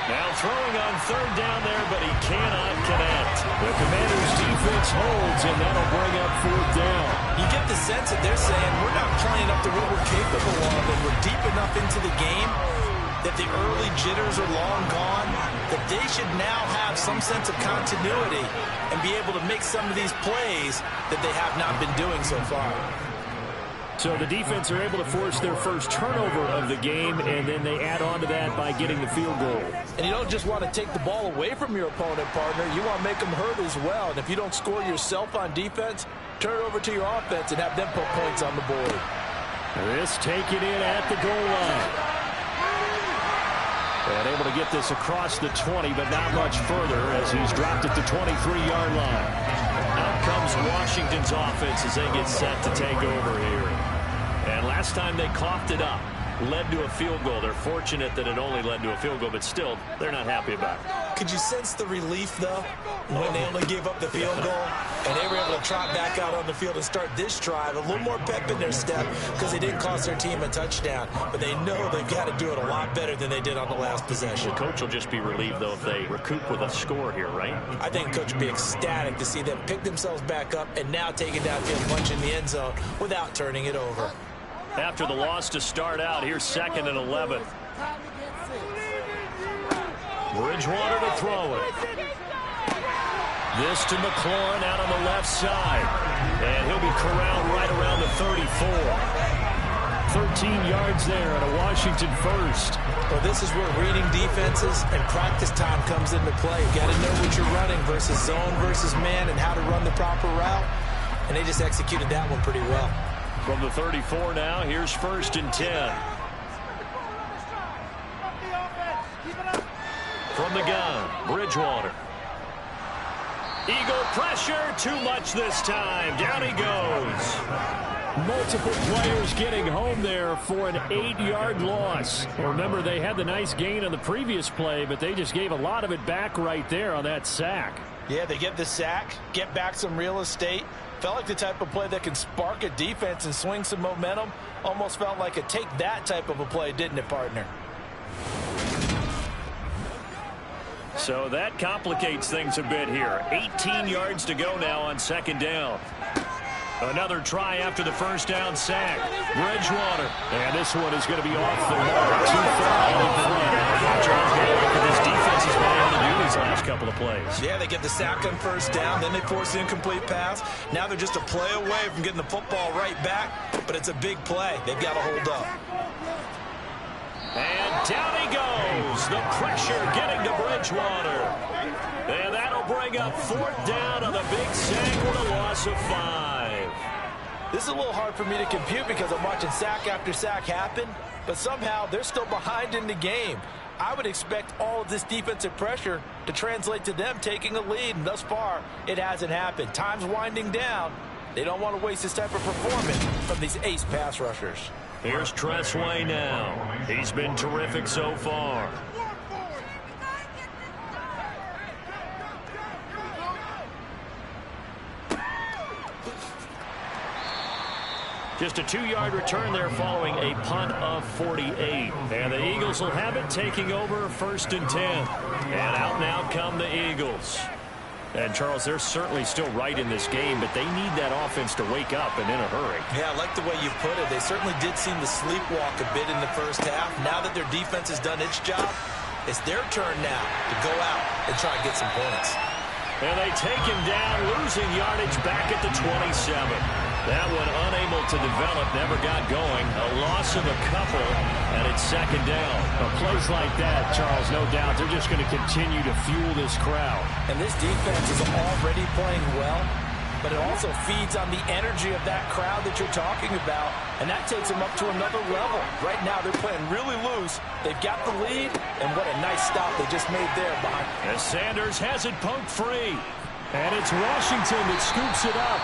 Now throwing on 3rd down there, but he cannot connect. The Commanders' defense holds, and that'll bring up 4th down. You get the sense that they're saying we're not playing up to what we're capable of, and we're deep enough into the game that the early jitters are long gone, that they should now have some sense of continuity and be able to make some of these plays that they have not been doing so far. So the defense are able to force their first turnover of the game, and then they add on to that by getting the field goal. And you don't just want to take the ball away from your opponent, partner. You want to make them hurt as well. And if you don't score yourself on defense, turn it over to your offense and have them put points on the board. This taken in at the goal line. And able to get this across the 20, but not much further as he's dropped at the 23-yard line. Out comes Washington's offense as they get set to take over here. And last time they coughed it up, led to a field goal. They're fortunate that it only led to a field goal, but still, they're not happy about it. Could you sense the relief, though, when they only gave up the field goal and they were able to trot back out on the field and start this drive? A little more pep in their step because they didn't cost their team a touchdown, but they know they've got to do it a lot better than they did on the last possession. The coach will just be relieved, though, if they recoup with a score here, right? I think the coach will be ecstatic to see them pick themselves back up and now take it downfield, punch in the end zone without turning it over. After the loss to start out, here's 2nd and 11. Bridgewater to throw it. This to McLaurin out on the left side. And he'll be corralled right around the 34. 13 yards there and a Washington first. Well, this is where reading defenses and practice time comes into play. You've got to know what you're running versus zone versus man and how to run the proper route. And they just executed that one pretty well. From the 34 now, here's 1st and 10. From the gun, Bridgewater. Eagle pressure, too much this time. Down he goes. Multiple players getting home there for an 8-yard loss. Remember, they had the nice gain on the previous play, but they just gave a lot of it back right there on that sack. Yeah, they get the sack, get back some real estate. Felt like the type of play that can spark a defense and swing some momentum. Almost felt like a take that type of a play, didn't it, partner? So that complicates things a bit here. 18 yards to go now on 2nd down. Another try after the 1st down sack. Bridgewater. And this one is going to be off the mark. Too far in front. This defense has been able to do these last couple of plays. Yeah, they get the sack on 1st down, then they force the incomplete pass. Now they're just a play away from getting the football right back, but it's a big play. They've got to hold up. And down he goes. The pressure getting to Bridgewater. And that'll They'll bring up 4th down on the big sack with a loss of 5. This is a little hard for me to compute because I'm watching sack after sack happen, but somehow they're still behind in the game. I would expect all of this defensive pressure to translate to them taking a lead, and thus far, it hasn't happened. Time's winding down. They don't want to waste this type of performance from these ace pass rushers. Here's Tress Way now. He's been terrific so far. Just a 2-yard return there following a punt of 48. And the Eagles will have it, taking over 1st and 10. And out now come the Eagles. And, Charles, they're certainly still right in this game, but they need that offense to wake up and in a hurry. Yeah, I like the way you put it. They certainly did seem to sleepwalk a bit in the first half. Now that their defense has done its job, it's their turn now to go out and try and get some points. And they take him down, losing yardage back at the 27. That one unable to develop, never got going. A loss of a couple, and it's 2nd down. Plays like that, Charles, no doubt, they're just going to continue to fuel this crowd. And this defense is already playing well, but it also feeds on the energy of that crowd that you're talking about, and that takes them up to another level. Right now, they're playing really loose. They've got the lead, and what a nice stop they just made there behind. As Sanders has it poked free. And it's Washington that scoops it up.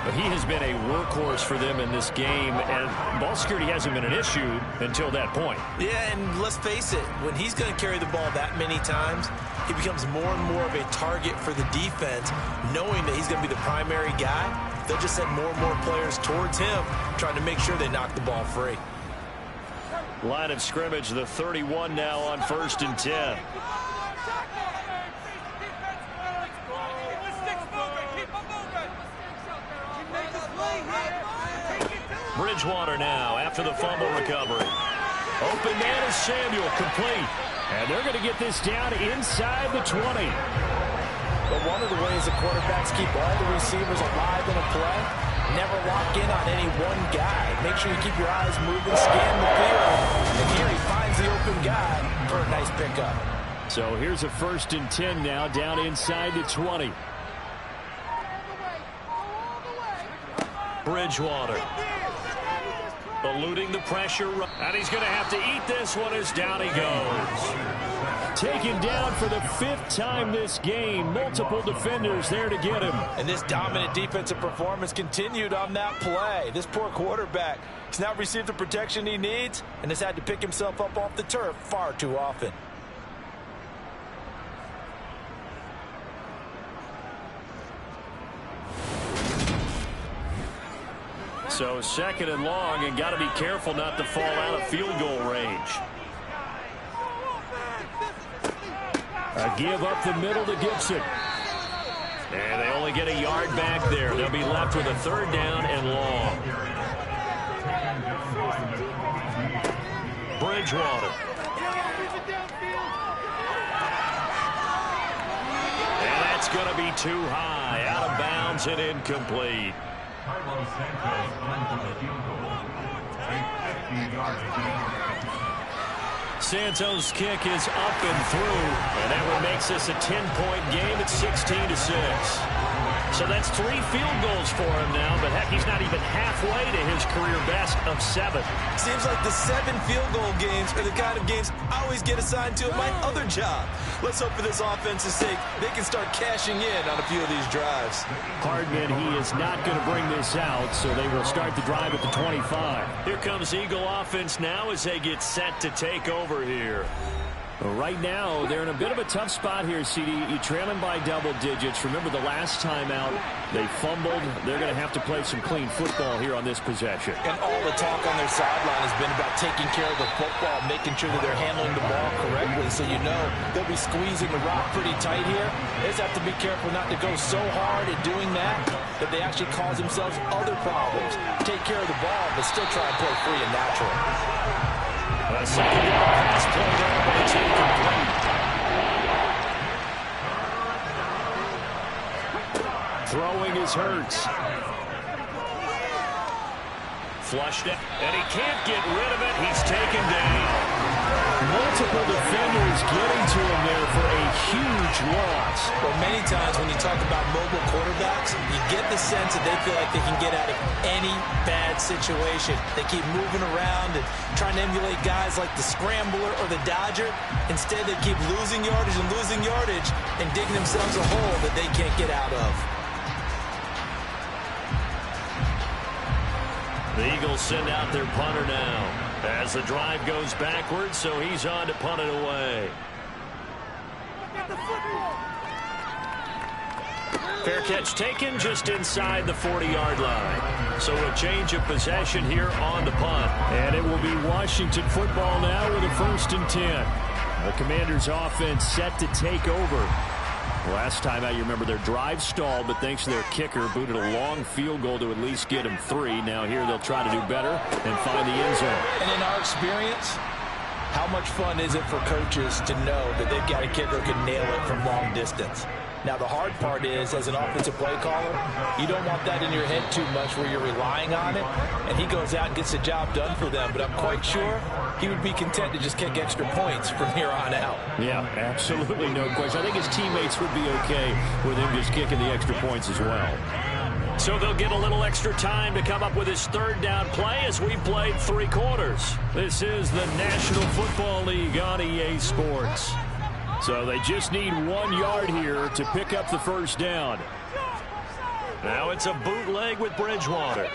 But he has been a workhorse for them in this game, and ball security hasn't been an issue until that point. Yeah, and let's face it, when he's going to carry the ball that many times, he becomes more and more of a target for the defense, knowing that he's going to be the primary guy. They'll just send more and more players towards him, trying to make sure they knock the ball free. Line of scrimmage, the 31 now on 1st and 10. Bridgewater now after the fumble recovery. Open man is Samuel, complete. And they're going to get this down inside the 20. But one of the ways the quarterbacks keep all the receivers alive in a play, never lock in on any one guy. Make sure you keep your eyes moving, scan the field. And here he finds the open guy for a nice pickup. So here's a 1st and 10 now down inside the 20. Bridgewater eluding the pressure, and he's going to have to eat this one as down he goes. Taken down for the 5th time this game. Multiple defenders there to get him. And this dominant defensive performance continued on that play. This poor quarterback has now received the protection he needs and has had to pick himself up off the turf far too often. So 2nd and long, and got to be careful not to fall out of field goal range. A give up the middle to Gibson. And they only get a yard back there. They'll be left with a 3rd down and long. Bridgewater. And that's going to be too high. Out of bounds and incomplete. Santos' kick is up and through, and that one makes this a 10-point game at 16-6. So that's 3 field goals for him now, but heck, he's not even halfway to his career best of 7. Seems like the 7 field goal games are the kind of games I always get assigned to at my other job. Let's hope for this offense's sake they can start cashing in on a few of these drives. Hardman, he is not going to bring this out, so they will start the drive at the 25. Here comes Eagle offense now as they get set to take over here. Right now, they're in a bit of a tough spot here, CD. You're trailing by double digits. Remember the last time out, they fumbled. They're going to have to play some clean football here on this possession. And all the talk on their sideline has been about taking care of the football, making sure that they're handling the ball correctly. So you know they'll be squeezing the rock pretty tight here. They just have to be careful not to go so hard at doing that they actually cause themselves other problems. Take care of the ball, but still try and play free and natural. A 2nd down pass play there, but it's incomplete. Throwing is Hurts. Flushed it, and he can't get rid of it. He's taken down. Multiple defenders getting to him there, huge loss. Well, many times when you talk about mobile quarterbacks, you get the sense that they feel like they can get out of any bad situation. They keep moving around and trying to emulate guys like the Scrambler or the Dodger. Instead, they keep losing yardage and digging themselves a hole that they can't get out of. The Eagles send out their punter now as the drive goes backwards, so he's on to punt it away. Fair catch taken just inside the 40-yard line. So a change of possession here on the punt. And it will be Washington football now with a 1st and 10. The Commanders' offense set to take over. Last time out, you remember their drive stalled, but thanks to their kicker, booted a long field goal to at least get him 3. Now here they'll try to do better and find the end zone. And in our experience, how much fun is it for coaches to know that they've got a kicker who can nail it from long distance? Now, the hard part is, as an offensive play caller, you don't want that in your head too much where you're relying on it, and he goes out and gets the job done for them. But I'm quite sure he would be content to just kick extra points from here on out. Yeah, absolutely no question. I think his teammates would be okay with him just kicking the extra points as well. So they'll get a little extra time to come up with his 3rd down play as we played 3 quarters. This is the National Football League on EA Sports. So they just need 1 yard here to pick up the 1st down. Now it's a bootleg with Bridgewater.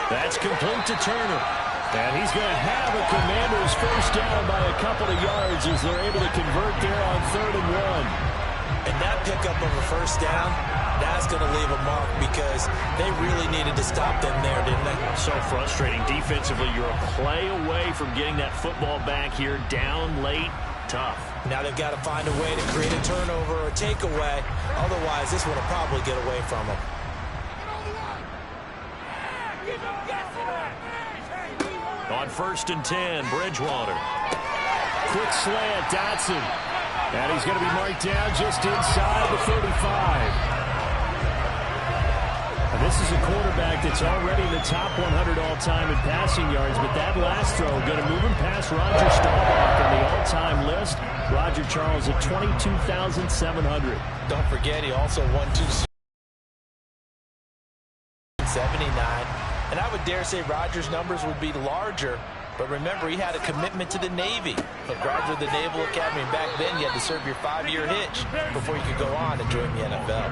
That's complete to Turner. And he's going to have a Commanders 1st down by a couple of yards as they're able to convert there on 3rd and 1. And that pickup of a 1st down, that's going to leave a mark because they really needed to stop them there, didn't they? So frustrating. Defensively, you're a play away from getting that football back here down late. Tough. Now they've got to find a way to create a turnover or takeaway. Otherwise, this one will probably get away from them. On 1st and 10, Bridgewater. Quick slant, Dotson. And he's going to be marked down just inside the 35. And this is a quarterback that's already in the top 100 all-time in passing yards, but that last throw going to move him past Roger Staubach on the all-time list. Roger Charles at 22,700. Don't forget, he also won 279. And I would dare say Rogers' numbers would be larger. But remember, he had a commitment to the Navy. A graduate of the Naval Academy. And back then, you had to serve your 5-year hitch before you could go on and join the NFL.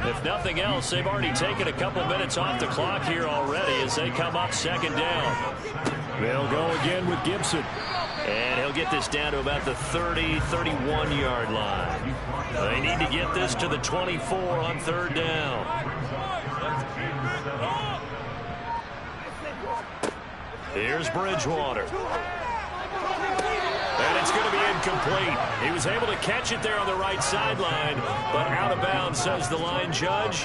If nothing else, they've already taken a couple minutes off the clock here already as they come up 2nd down. They'll go again with Gibson. And he'll get this down to about the 30, 31-yard line. They need to get this to the 24 on 3rd down. Here's Bridgewater. And it's going to be incomplete. He was able to catch it there on the right sideline, but out of bounds, says the line judge.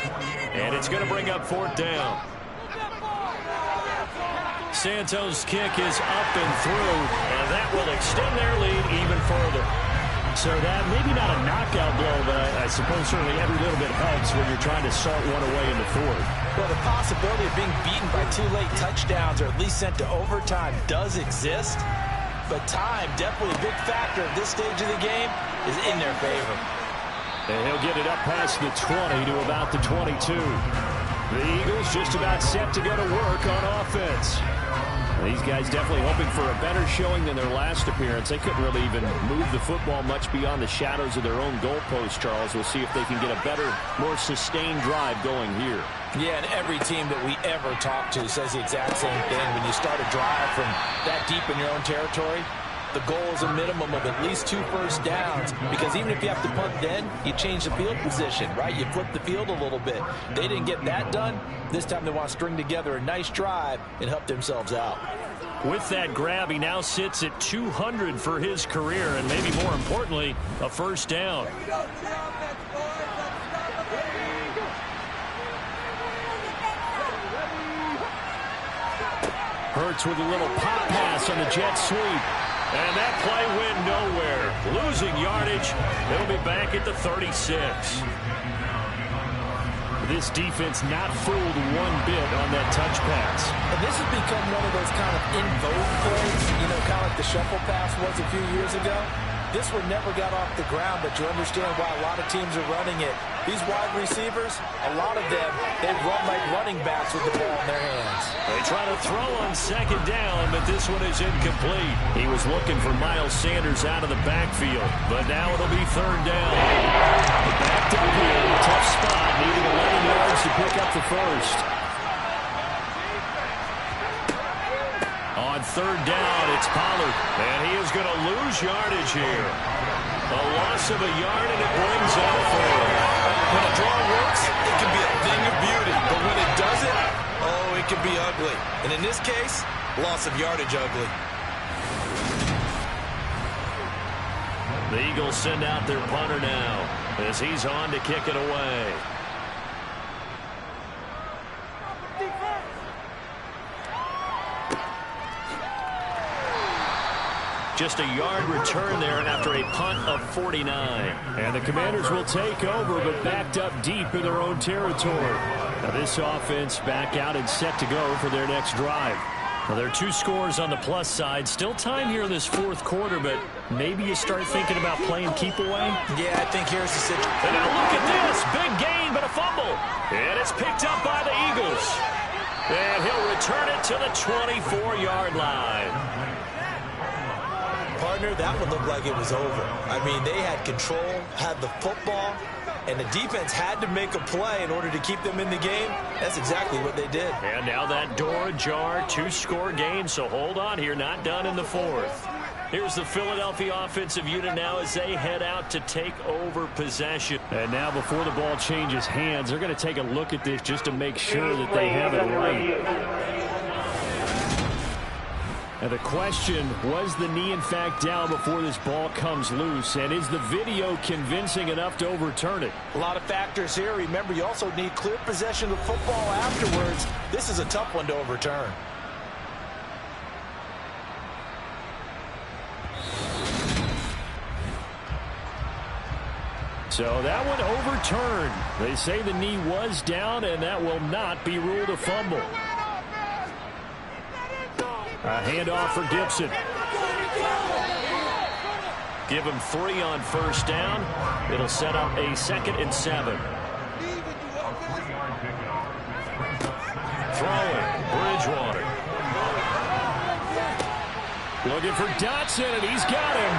And it's going to bring up 4th down. Santos' kick is up and through, and that will extend their lead even further. So that, maybe not a knockout blow, but I suppose certainly every little bit helps when you're trying to salt one away in the 4th. Well, the possibility of being beaten by 2 late touchdowns or at least sent to overtime does exist. But time, definitely a big factor at this stage of the game, is in their favor. And he'll get it up past the 20 to about the 22. The Eagles just about set to go to work on offense. These guys definitely hoping for a better showing than their last appearance. They couldn't really even move the football much beyond the shadows of their own goalpost, Charles. We'll see if they can get a better, more sustained drive going here. Yeah, and every team that we ever talk to says the exact same thing. When you start a drive from that deep in your own territory, the goal is a minimum of at least 2 first downs, because even if you have to punt then, you change the field position, right? You flip the field a little bit. They didn't get that done. This time they want to string together a nice drive and help themselves out. With that grab, he now sits at 200 for his career, and maybe more importantly, a 1st down. Hurts with a little pop pass on the jet sweep. And that play went nowhere. Losing yardage. They'll be back at the 36. This defense not fooled one bit on that touch pass. And this has become one of those kind of in vogue plays, you know, kind of like the shuffle pass was a few years ago. This one never got off the ground, but you understand why a lot of teams are running it. These wide receivers, a lot of them, they run like running backs with the ball in their hands. They try to throw on second down, but this one is incomplete. He was looking for Miles Sanders out of the backfield, but now it'll be third down. Backed up here, tough spot, needing 11 yards to pick up the first. On third down, it's Pollard, and he is going to lose yardage here. A loss of a yard, and it brings up fourth. When a draw works, it can be a thing of beauty, but when it doesn't, oh, it can be ugly. And in this case, loss of yardage ugly. The Eagles send out their punter now as he's on to kick it away. Just a yard return there after a punt of 49. And the Commanders will take over, but backed up deep in their own territory. Now this offense back out and set to go for their next drive. Well, there are 2 scores on the plus side. Still time here in this fourth quarter, but maybe you start thinking about playing keep away? Yeah, I think here's the situation. And now look at this. Big gain, but a fumble. And it's picked up by the Eagles. And he'll return it to the 24-yard line. Partner, that one looked like it was over. I mean, they had control, had the football, and the defense had to make a play in order to keep them in the game. That's exactly what they did. And now that door ajar, 2-score game, so hold on here, not done in the fourth. Here's the Philadelphia offensive unit now as they head out to take over possession. And now before the ball changes hands, they're going to take a look at this just to make sure that they have it right. And the question, was the knee in fact down before this ball comes loose? And is the video convincing enough to overturn it? A lot of factors here. Remember, you also need clear possession of football afterwards. This is a tough one to overturn. So that one overturned. They say the knee was down, and that will not be ruled a fumble. A handoff for Gibson. Give him 3 on first down. It'll set up a 2nd and 7. Throwing, Bridgewater. Looking for Dotson, and he's got him.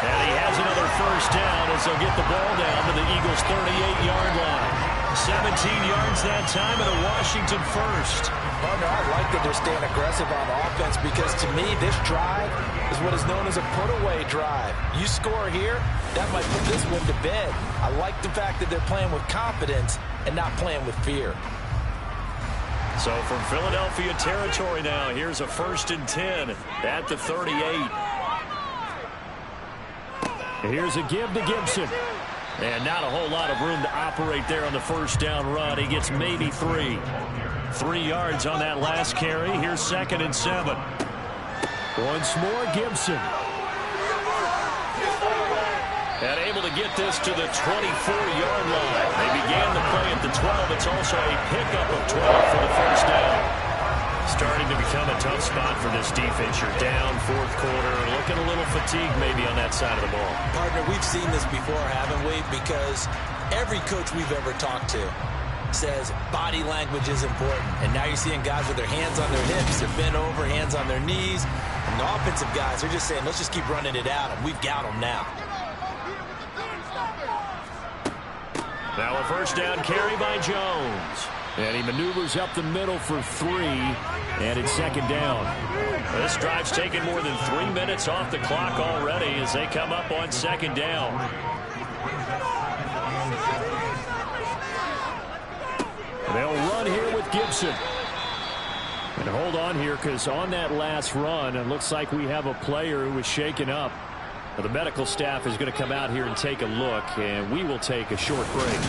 And he has another first down as they'll get the ball down to the Eagles' 38-yard line. 17 yards that time and a Washington first. Partner, I like that they're staying aggressive on offense because to me this drive is what is known as a put-away drive. You score here, that might put this one to bed. I like the fact that they're playing with confidence and not playing with fear. So from Philadelphia territory now, here's a 1st and 10 at the 38. Here's a give to Gibson. And not a whole lot of room to operate there on the first down run. He gets maybe 3. 3 yards on that last carry. Here's 2nd and 7. Once more, Gibson. And able to get this to the 24-yard line. They began the play at the 12. It's also a pickup of 12 for the first down. Starting to become a tough spot for this defense. You're down fourth quarter. Looking a little fatigued maybe on that side of the ball. Partner, we've seen this before, haven't we? Because every coach we've ever talked to says body language is important. And now you're seeing guys with their hands on their hips. They're bent over, hands on their knees. And the offensive guys are just saying, let's just keep running it out. And we've got them now. Now a first down carry by Jones. And he maneuvers up the middle for 3, and it's 2nd down. This drive's taken more than 3 minutes off the clock already as they come up on 2nd down. They'll run here with Gibson. And hold on here because on that last run, it looks like we have a player who was shaken up. Well, the medical staff is going to come out here and take a look, and we will take a short break.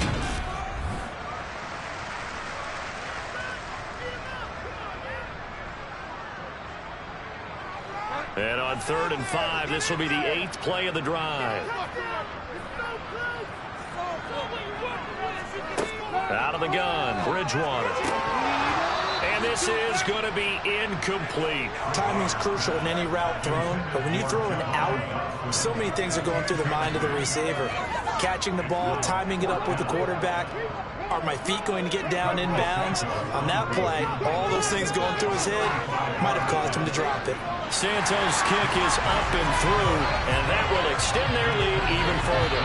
And on 3rd and 5, this will be the 8th play of the drive. Out of the gun, Bridgewater. And And this is going to be incomplete. Timing's crucial in any route thrown, but when you throw an out, so many things are going through the mind of the receiver. Catching the ball, timing it up with the quarterback. Are my feet going to get down in bounds? On that play, all those things going through his head might have caused him to drop it. Santos' kick is up and through, and that will extend their lead even further.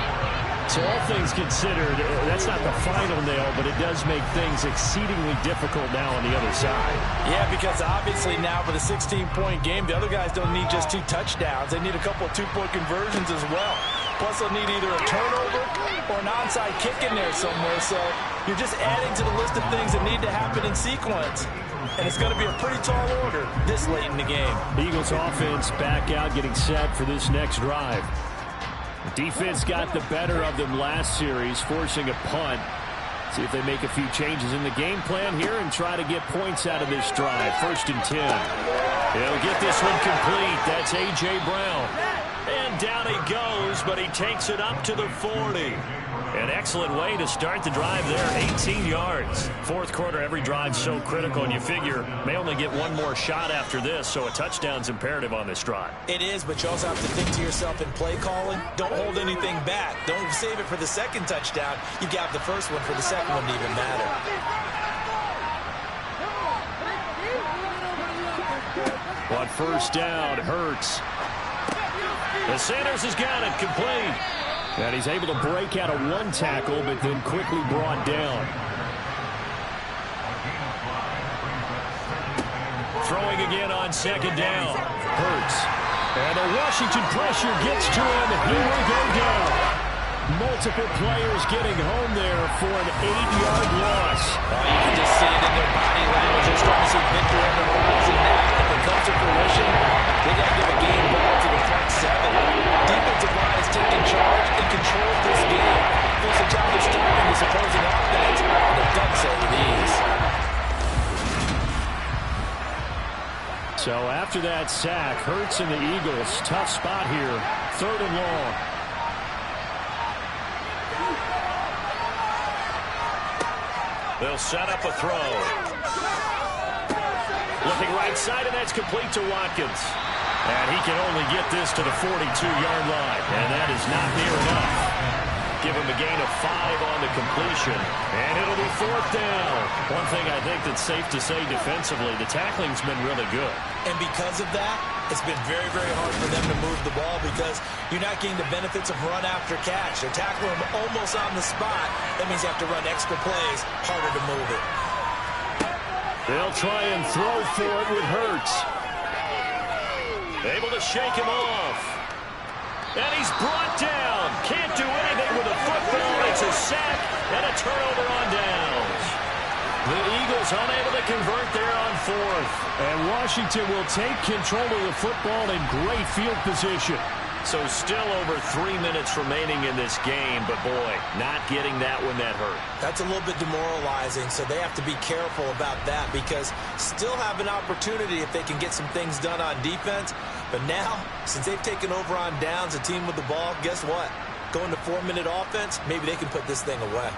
So all things considered, that's not the final nail, but it does make things exceedingly difficult now on the other side. Yeah, because obviously now with a 16-point game, the other guys don't need just 2 touchdowns. They need a couple of 2-point conversions as well. Plus, they'll need either a turnover or an onside kick in there somewhere. So you're just adding to the list of things that need to happen in sequence. And it's going to be a pretty tall order this late in the game. The Eagles offense back out, getting set for this next drive. Defense got the better of them last series, forcing a punt. See if they make a few changes in the game plan here and try to get points out of this drive. 1st and 10. He'll get this one complete. That's A.J. Brown. And down he goes, but he takes it up to the 40. An excellent way to start the drive there, 18 yards. Fourth quarter, every drive's so critical, and you figure may only get one more shot after this, so a touchdown's imperative on this drive. It is, but you also have to think to yourself in play calling, don't hold anything back. Don't save it for the second touchdown. You got the first one for the second one to even matter. On 1st down, Hurts. The Sanders has got it complete. And he's able to break out of 1 tackle, but then quickly brought down. Throwing again on 2nd down. Hurts. And the Washington pressure gets to him. He will go down. Multiple players getting home there for an 8-yard loss. You can just see it in their body language. They're starting to see victory on the horizon now. If it comes to fruition, they got to give a game ball to the front 7. Defensive line is taking charge and control this game. Force a job of stopping this opposing offense, and they've done so with ease. So after that sack, Hurts and the Eagles, tough spot here. 3rd and long. They'll set up a throw. Looking right side, and that's complete to Watkins. And he can only get this to the 42-yard line, and that is not near enough. Give him a gain of 5 on the completion, and it'll be 4th down. One thing I think that's safe to say defensively, the tackling's been really good. And because of that, it's been very, very hard for them to move the ball because you're not getting the benefits of run after catch. They're tackling him almost on the spot. That means you have to run extra plays, harder to move it. They'll try and throw for it with Hurts. Able to shake him off. And he's brought down. Can't do anything with a football. It's a sack and a turnover on downs. The Eagles unable to convert there on 4th. And Washington will take control of the football in great field position. So still over 3 minutes remaining in this game, but boy, not getting that one that hurt. That's a little bit demoralizing, so they have to be careful about that because still have an opportunity if they can get some things done on defense. But now, since they've taken over on downs, a team with the ball, guess what? Going to 4-minute offense, maybe they can put this thing away.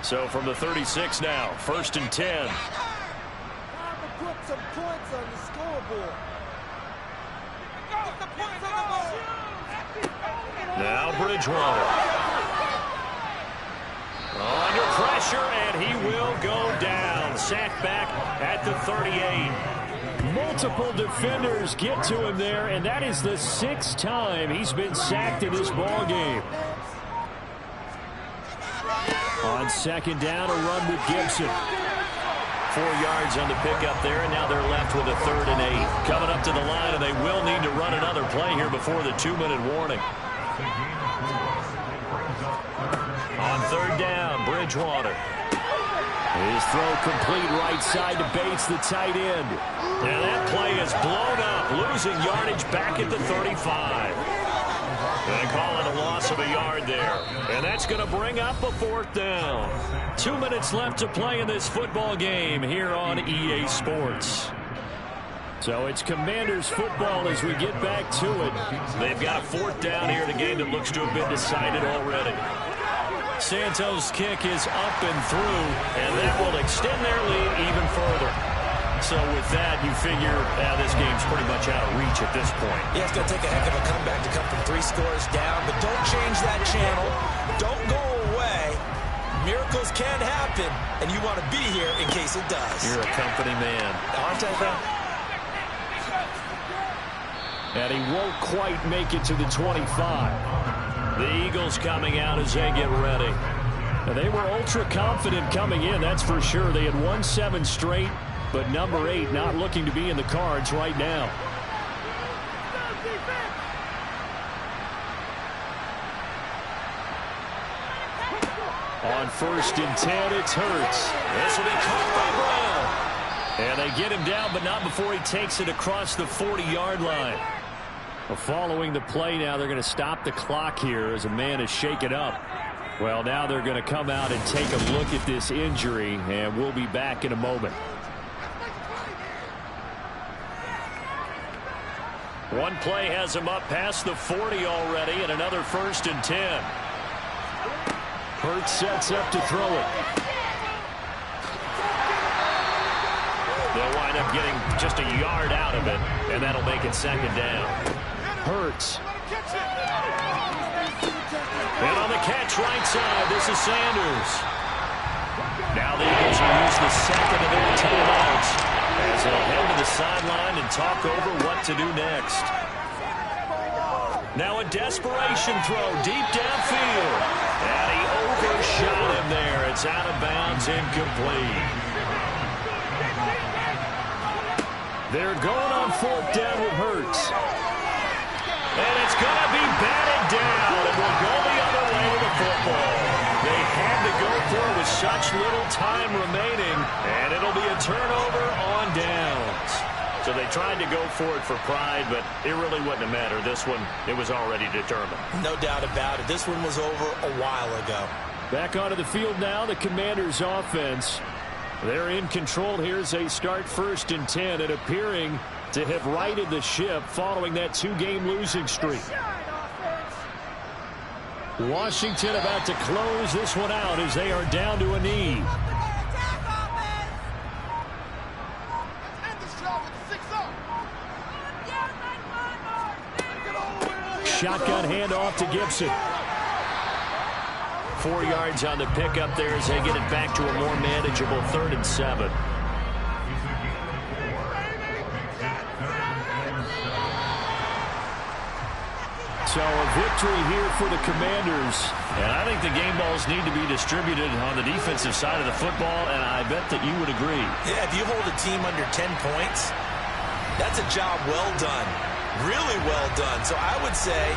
So from the 36 now, 1st and 10. Time to put some points on the scoreboard. Now Bridgewater. Under pressure, and he will go down. Sacked back at the 38. Multiple defenders get to him there, and that is the 6th time he's been sacked in this ball game. On 2nd down, a run with Gibson. 4 yards on the pickup there, and now they're left with a 3rd and 8. Coming up to the line, and they will need to run another play here before the 2-minute warning. On 3rd down, Bridgewater. His throw complete right side to Bates, the tight end. And that play is blown up, losing yardage back at the 35. They call it a loss of a yard there. And that's going to bring up a 4th down. 2 minutes left to play in this football game here on EA Sports. So it's Commanders football as we get back to it. They've got a 4th down here in a game that looks to have been decided already. Santos' kick is up and through, and that will extend their lead even further. So with that, you figure this game's pretty much out of reach at this point. Yeah, it's going to take a heck of a comeback to come from 3 scores down, but don't change that channel. Don't go away. Miracles can happen, and you want to be here in case it does. You're a company man. Aren't I, though? And he won't quite make it to the 25. The Eagles coming out as they get ready. Now, they were ultra confident coming in, that's for sure. They had won 7 straight, but number 8 not looking to be in the cards right now. On 1st and 10, it's Hurts. This will be caught by Brown. And they get him down, but not before he takes it across the 40-yard line. Well, following the play now, they're going to stop the clock here as a man is shaken up. Well, now they're going to come out and take a look at this injury, and we'll be back in a moment. One play has him up past the 40 already, and another 1st and 10. Hurts sets up to throw it. They'll wind up getting just a yard out of it, and that'll make it 2nd down. Hurts. And on the catch right side, this is Sanders. Now the Eagles will use the 2nd of their timeouts as they'll head to the sideline and talk over what to do next. Now a desperation throw deep downfield. And he overshot him there. It's out of bounds, incomplete. They're going on 4th down with Hurts. And it's going to be batted down. And will go the other way with the football. They had to go for it with such little time remaining. And it'll be a turnover on downs. So they tried to go for it for pride, but it really wouldn't have mattered. This one, it was already determined. No doubt about it. This one was over a while ago. Back onto the field now, the Commanders' offense. They're in control here as they start 1st and 10 and appearing to have righted the ship following that 2-game losing streak. Washington about to close this one out as they are down to a knee. Shotgun handoff to Gibson. 4 yards on the pickup there as they get it back to a more manageable 3rd and 7. So a victory here for the Commanders. And I think the game balls need to be distributed on the defensive side of the football, and I bet that you would agree. Yeah, if you hold a team under 10 points, that's a job well done. Really well done. So I would say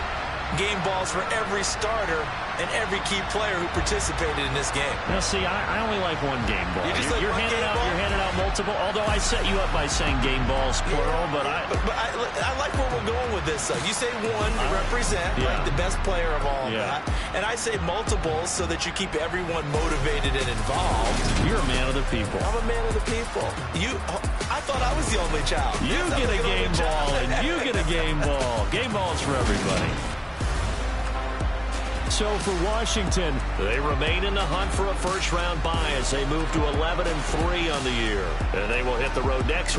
game balls for every starter and every key player who participated in this game. Now, see, I only like one game ball. You're handing out multiple, although I set you up by saying game balls, plural, but I like where we're going with this. You say one to represent like the best player of all of that, and I say multiples so that you keep everyone motivated and involved. You're a man of the people. I'm a man of the people. I thought I was the only child. You get a game ball, and you get a game ball. Game balls for everybody. So for Washington, they remain in the hunt for a first-round bye as they move to 11-3 on the year. And they will hit the road next